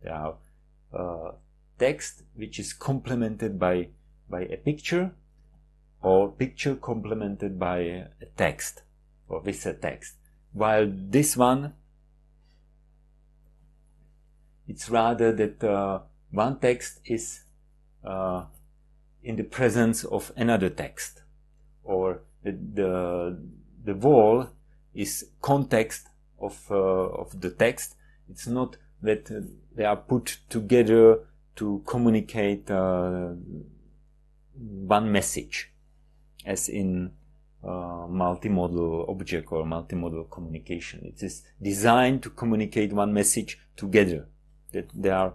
There are text which is complemented by a picture, or picture complemented by a text, or with a text. while this one, it's rather that one text is in the presence of another text, or the wall is context of the text. It's not that they are put together to communicate one message, as in multimodal object or multimodal communication. It is designed to communicate one message together. That they are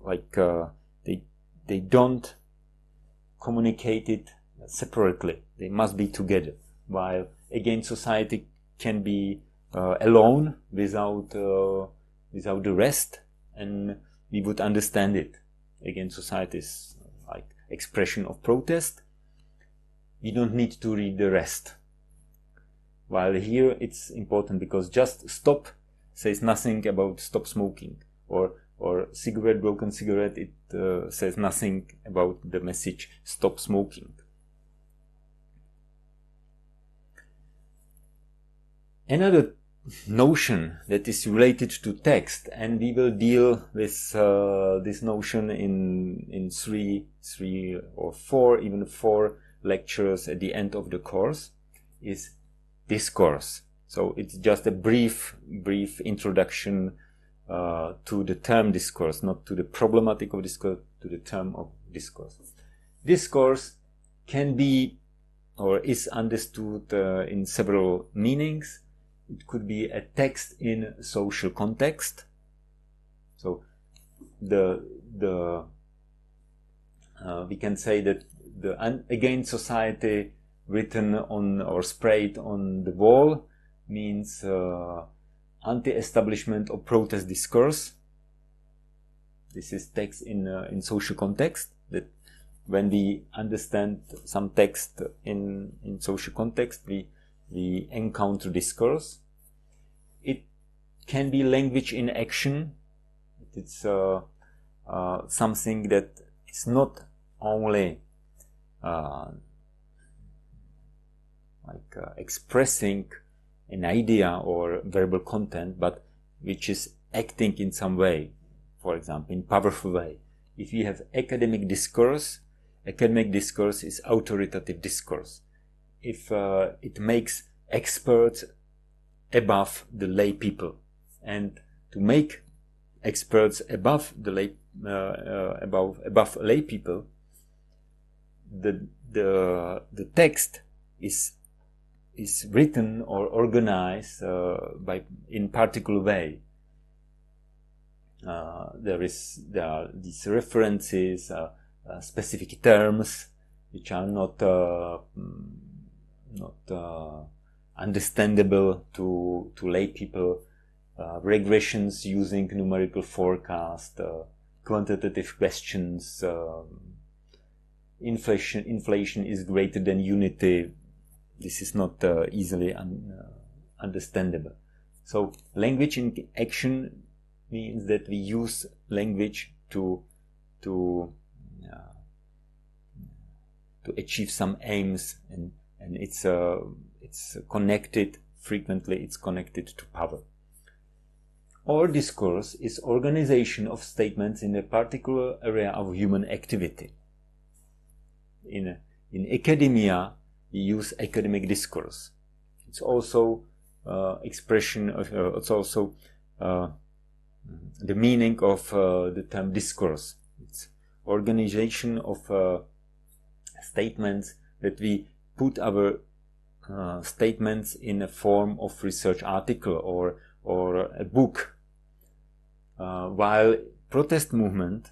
like they don't communicate it separately. They must be together. While again, society can be alone without the rest, and we would understand it. Again, society is like expression of protest. We don't need to read the rest. While here it's important because just stop says nothing about stop smoking, or cigarette, broken cigarette, it says nothing about the message stop smoking. Another notion that is related to text, and we will deal with this notion in three or four, even 4 lectures at the end of the course, is discourse. So it's just a brief introduction to the term discourse, not to the problematic of discourse, to the term of discourse. Discourse can be or is understood in several meanings. It could be a text in social context. So we can say that the against society written on or sprayed on the wall means anti-establishment or protest discourse. This is text in social context. That when we understand some text in social context, we encounter discourse. It can be language in action. It's something that is not only expressing an idea or verbal content, but which is acting in some way, for example, in powerful way. If you have academic discourse is authoritative discourse. If it makes experts above the lay people, and to make experts above the lay above lay people, the text is written or organized in particular way. There are these references, specific terms which are not understandable to lay people, regressions using numerical forecast, quantitative questions, inflation is greater than unity. This is not easily understandable. So language in action means that we use language to achieve some aims, and it's connected, frequently it's connected to power. Or discourse is organization of statements in a particular area of human activity. In academia, we use academic discourse. It's also expression of, it's also the meaning of the term discourse. It's organization of statements that we put our statements in a form of research article or a book. While protest movement,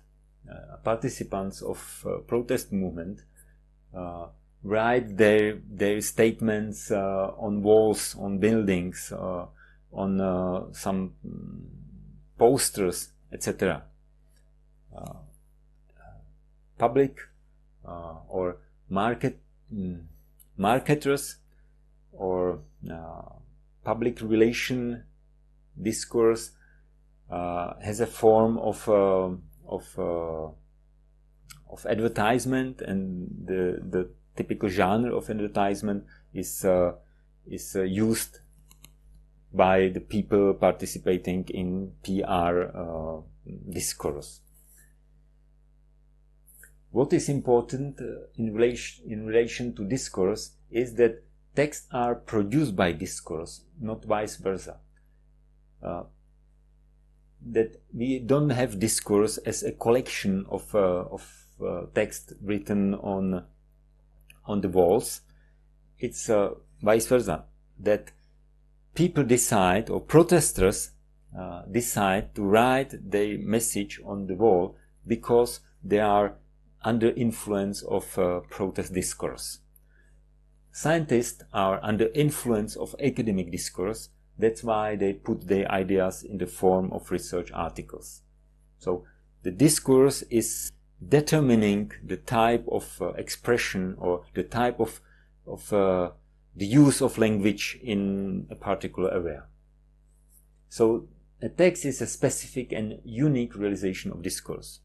participants of protest movement write their statements on walls, on buildings, on some posters, etc. Public or marketers or public relation discourse has a form of advertisement, and the typical genre of advertisement is used by the people participating in PR discourse. What is important in relation to discourse is that texts are produced by discourse, not vice versa. That we don't have discourse as a collection of text written on the walls. It's vice versa, that people decide, or protesters decide to write their message on the wall because they are under influence of protest discourse. Scientists are under influence of academic discourse. That's why they put their ideas in the form of research articles. So the discourse is determining the type of expression or the type of the use of language in a particular area. So a text is a specific and unique realization of discourse.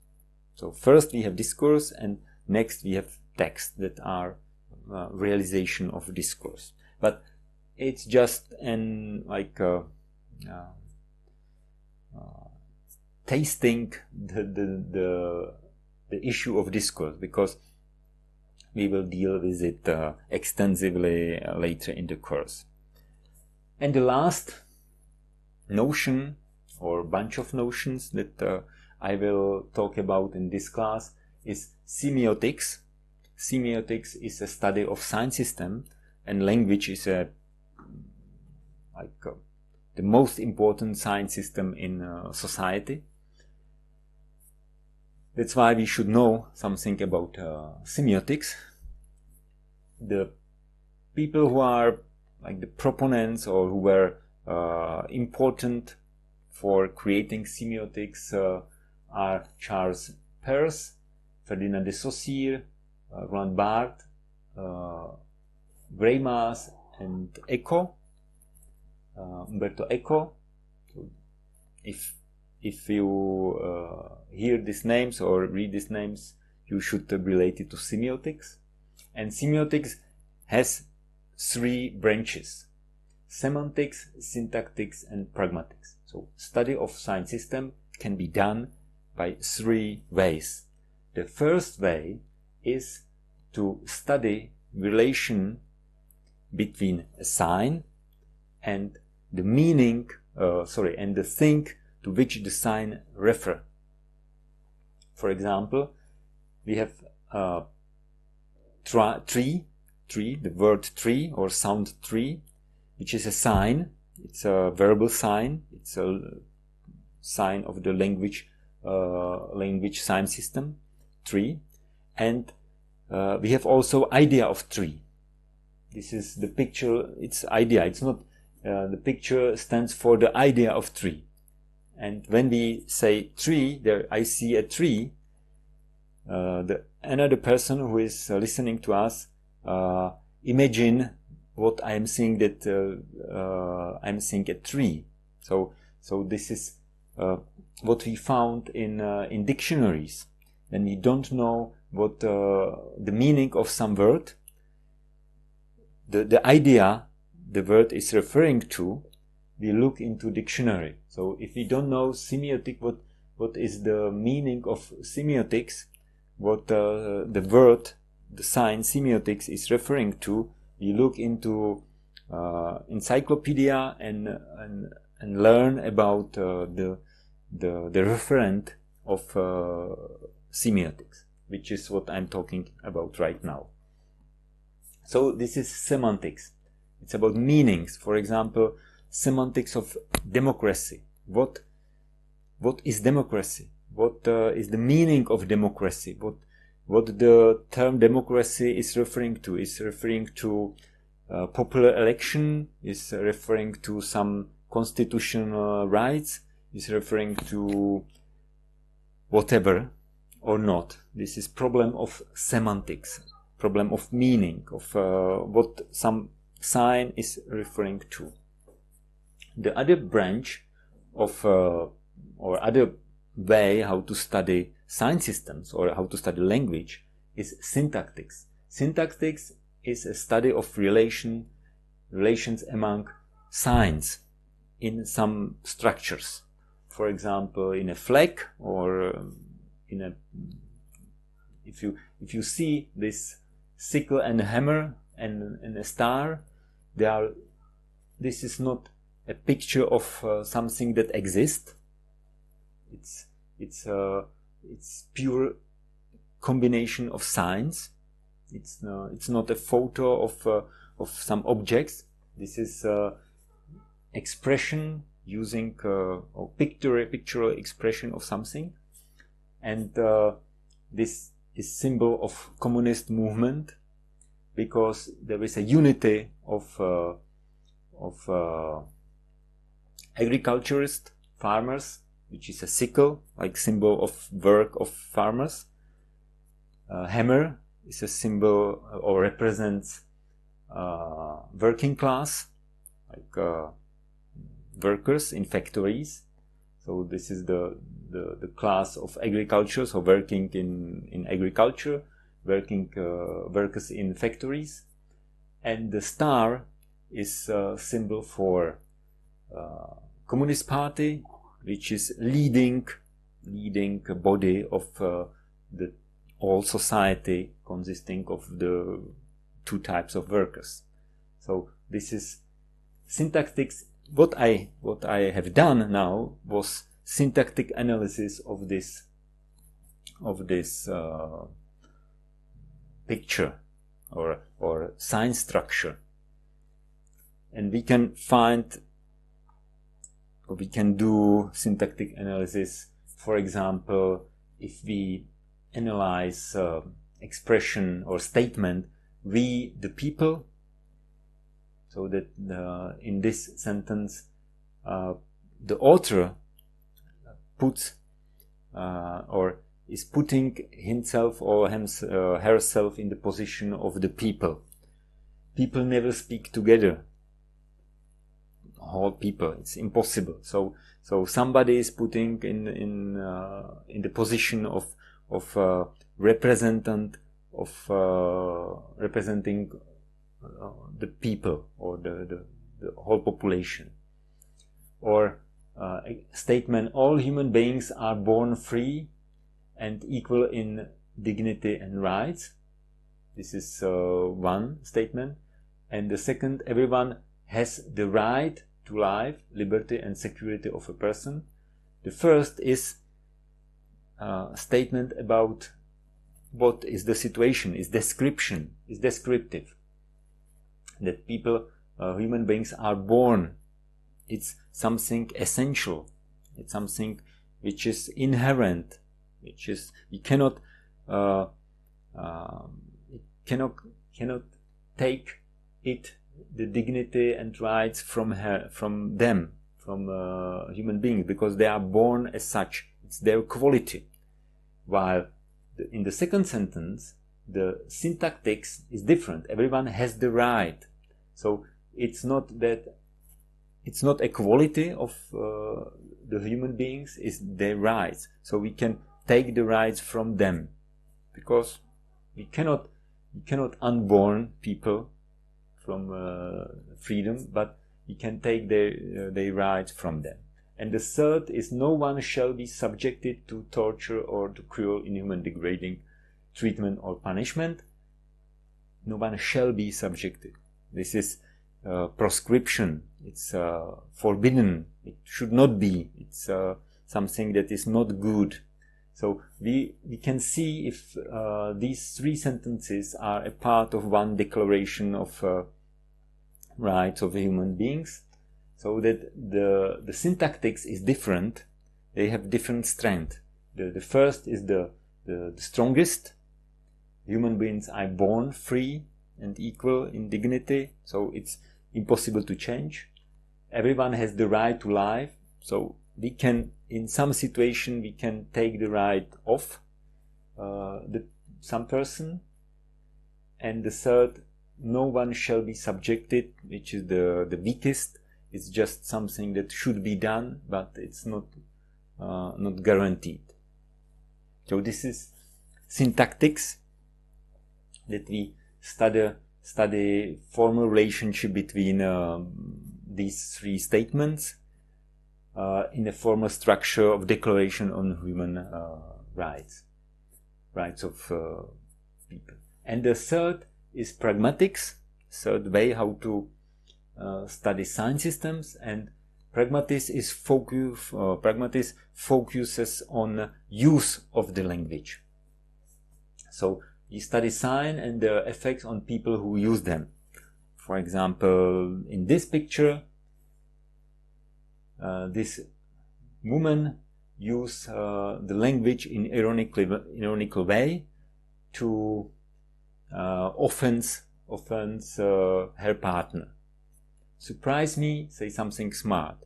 So first we have discourse, and next we have text that are realization of discourse. But it's just tasting the issue of discourse, because we will deal with it extensively later in the course. And the last notion, or bunch of notions, that I will talk about in this class is semiotics. Semiotics is a study of sign system, and language is the most important sign system in society. That's why we should know something about semiotics. The people who are like the proponents, or who were important for creating semiotics are Charles Peirce, Ferdinand de Saussure, Roland Barthes, Greimas, and Eco, Umberto Eco. So if you hear these names or read these names, you should relate it to semiotics. And semiotics has three branches: semantics, syntactics, and pragmatics. So study of sign system can be done by three ways. The first way is to study relation between a sign and the meaning, and the thing to which the sign refer. For example, we have tree, the word tree or sound tree, which is a sign. It's a verbal sign. It's a sign of the language sign system, tree. And we have also idea of tree. This is the picture. It's idea. It's not the picture stands for the idea of tree. And when we say tree, there I see a tree. Another person who is listening to us imagine what I am saying, that I'm seeing a tree. So this is what we found in dictionaries. When we don't know what the meaning of some word, the idea the word is referring to, we look into dictionary. So if we don't know semiotic, what is the meaning of semiotics, what the word, the sign semiotics is referring to, we look into encyclopedia and learn about the referent of semiotics, which is what I'm talking about right now. So this is semantics. It's about meanings. For example, semantics of democracy. What is democracy? What is the meaning of democracy? What the term democracy is referring to? Is referring to popular election? Is referring to some constitutional rights? Is referring to whatever or not? This is problem of semantics, problem of meaning, of what some sign is referring to. The other branch of or other way how to study sign systems or how to study language is syntactics. Syntactics is a study of relations among signs. in some structures. For example, in a flag, or in a, if you see this sickle and a hammer and a star, this is not a picture of something that exists. It's pure combination of signs. It's not a photo of some objects. This is expression using or pictorial expression of something, and this is symbol of communist movement, because there is a unity of agriculturist farmers, which is a sickle, like symbol of work of farmers. Hammer is a symbol or represents working class, like workers in factories. So this is the class of agriculture, so working in agriculture, workers in factories. And the star is a symbol for Communist Party, which is leading body of the whole society, consisting of the two types of workers. So this is syntactics. What I have done now was syntactic analysis of this picture or sign structure, and we can do syntactic analysis. For example, if we analyze expression or statement, we the people, so that in this sentence the author puts or is putting himself or herself in the position of the people. People never speak together. Whole people, it's impossible. So somebody is putting in the position of representing the people or the whole population. Or a statement: all human beings are born free and equal in dignity and rights. This is one statement. And the second: everyone has the right to life, liberty and security of a person. The first is a statement about what is the situation, is description, is descriptive. That people, human beings are born. It's something essential. It's something which is inherent, which is, you cannot take it, the dignity and rights from human beings, because they are born as such. It's their quality. While in the second sentence, the syntactics is different. Everyone has the right. So it's not a quality of the human beings, it's their rights. So we can take the rights from them, because we cannot unborn people from freedom, but we can take their rights from them. And the third is: no one shall be subjected to torture or to cruel, inhuman, degrading treatment or punishment. No one shall be subjected. This is proscription. It's forbidden. It should not be. It's something that is not good. So we can see if these three sentences are a part of one declaration of rights of human beings, so that the syntactics is different. They have different strength. The first is the strongest. Human beings are born free and equal in dignity, so it's impossible to change. Everyone has the right to life, so we can, in some situation, we can take the right of some person. And the third: no one shall be subjected, which is the weakest. It's just something that should be done, but it's not guaranteed. So this is syntactics, that we study formal relationship between these three statements, in a formal structure of Declaration on Human Rights of people. And the third is pragmatics, third way how to study science systems. And pragmatics focuses on use of the language. So you study science and their effects on people who use them. For example, in this picture, this woman used the language in ironical way to offense her partner. Surprise me, say something smart.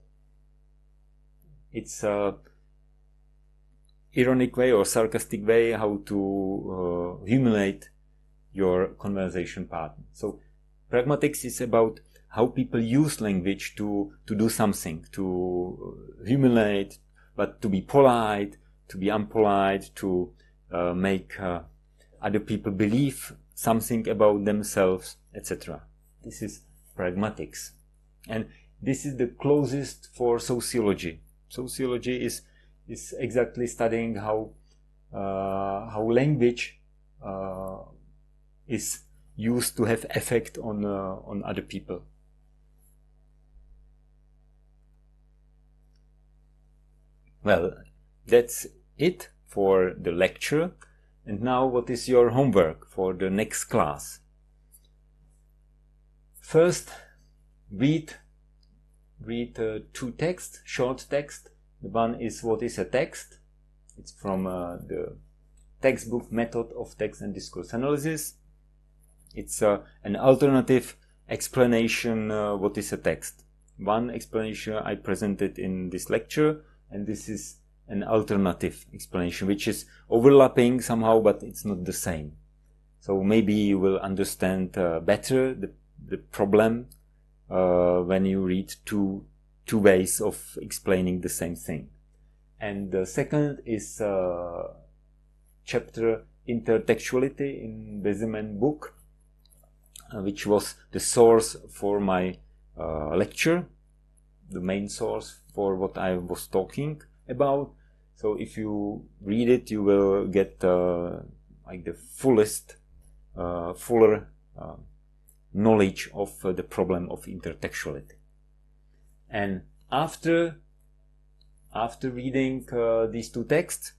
It's a ironic way or sarcastic way how to humiliate your conversation partner. So pragmatics is about how people use language to do something, to humiliate, but to be polite, to be unpolite, to make other people believe something about themselves, etc. This is pragmatics. And this is the closest for sociology. Sociology is exactly studying how language is used to have effect on other people. Well, that's it for the lecture. And now what is your homework for the next class? First, read two texts, short text. The one is What is a Text? It's from the textbook Method of Text and Discourse Analysis. It's an alternative explanation what is a text. One explanation I presented in this lecture, and this is an alternative explanation which is overlapping somehow, but it's not the same. So maybe you will understand better the problem when you read two ways of explaining the same thing. And the second is chapter Intertextuality in Bezemen book, which was the source for my lecture, the main source for what I was talking about. So if you read it, you will get like the fuller knowledge of the problem of intertextuality. And after reading these two texts,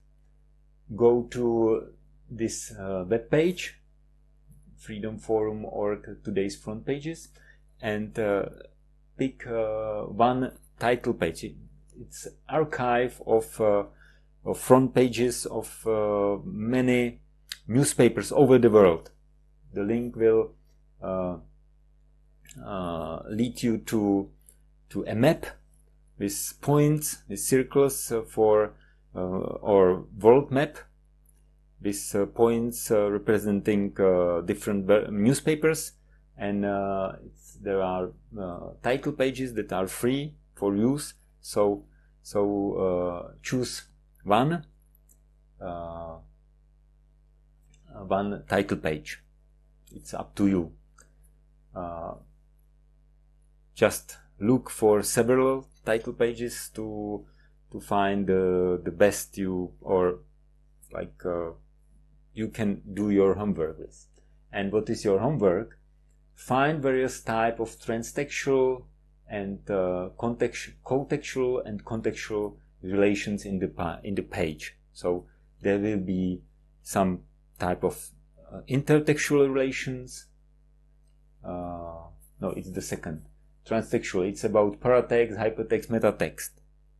go to this web page, freedomforum.org, today's front pages, and pick one title page. It's archive of front pages of many newspapers over the world. The link will lead you to a map with points, with circles or world map with points representing different newspapers, and there are title pages that are free for use. So choose one title page. It's up to you. Just look for several title pages to find the best you can do your homework with. And what is your homework? Find various type of transtextual and cotextual and contextual relations in the page. So there will be some type of intertextual relations. No, it's the second. Transtextual, it's about paratext, hypertext, metatext.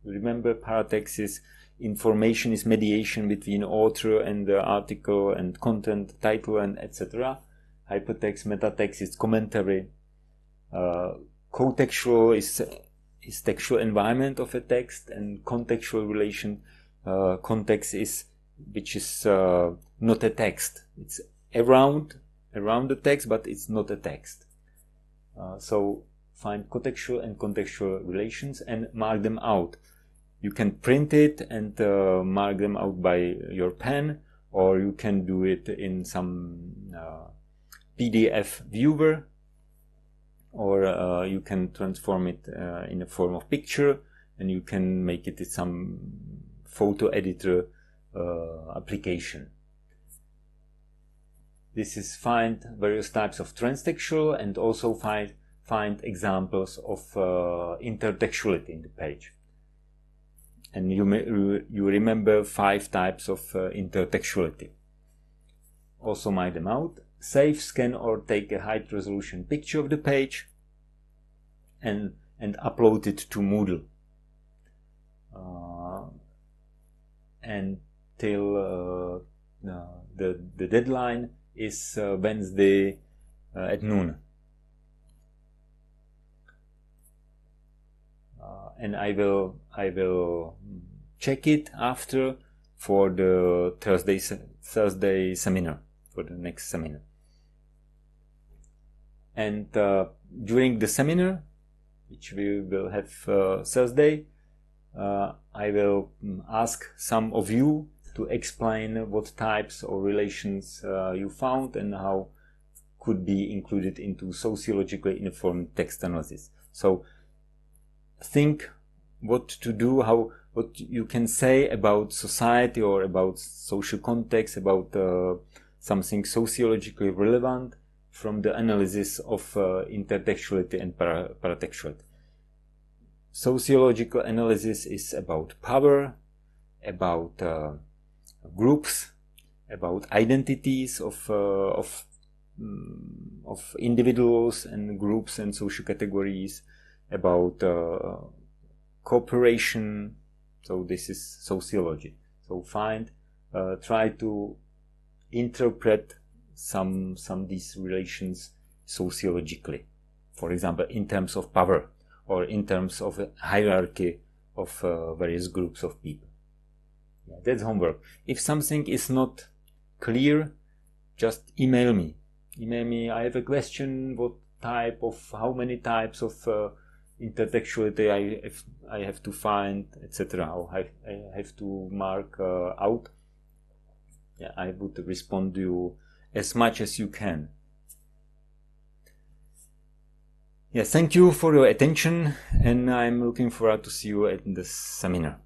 Remember, paratext is information, is mediation between author and the article and content, title, and etc. Hypertext, metatext is commentary. Cotextual is textual environment of a text, and contextual relation, context is which is not a text. It's around the text, but it's not a text. So find cotextual and contextual relations and mark them out. You can print it and mark them out by your pen, or you can do it in some PDF viewer, or you can transform it in a form of picture and you can make it some photo editor application. This is find various types of transtextual and also find examples of intertextuality in the page. And you remember 5 types of intertextuality. Also map them out. Save, scan or take a high resolution picture of the page and upload it to Moodle. Until the deadline is Wednesday at noon. And I will check it after for the Thursday seminar, for the next seminar. And during the seminar, which we will have Thursday, I will ask some of you to explain what types or relations you found and how could be included into sociologically informed text analysis. So think what to do, what you can say about society or about social context, about something sociologically relevant from the analysis of intertextuality and paratextuality. Sociological analysis is about power, about groups, about identities of individuals and groups and social categories, about cooperation. So this is sociology. So try to interpret some these relations sociologically. For example, in terms of power or in terms of a hierarchy of various groups of people. Yeah, that's homework. If something is not clear, just email me. I have a question. How many types of intertextuality I have to find, etc. Or I have to mark out. Yeah, I would respond to you as much as you can. Yeah, thank you for your attention, and I'm looking forward to see you at the seminar.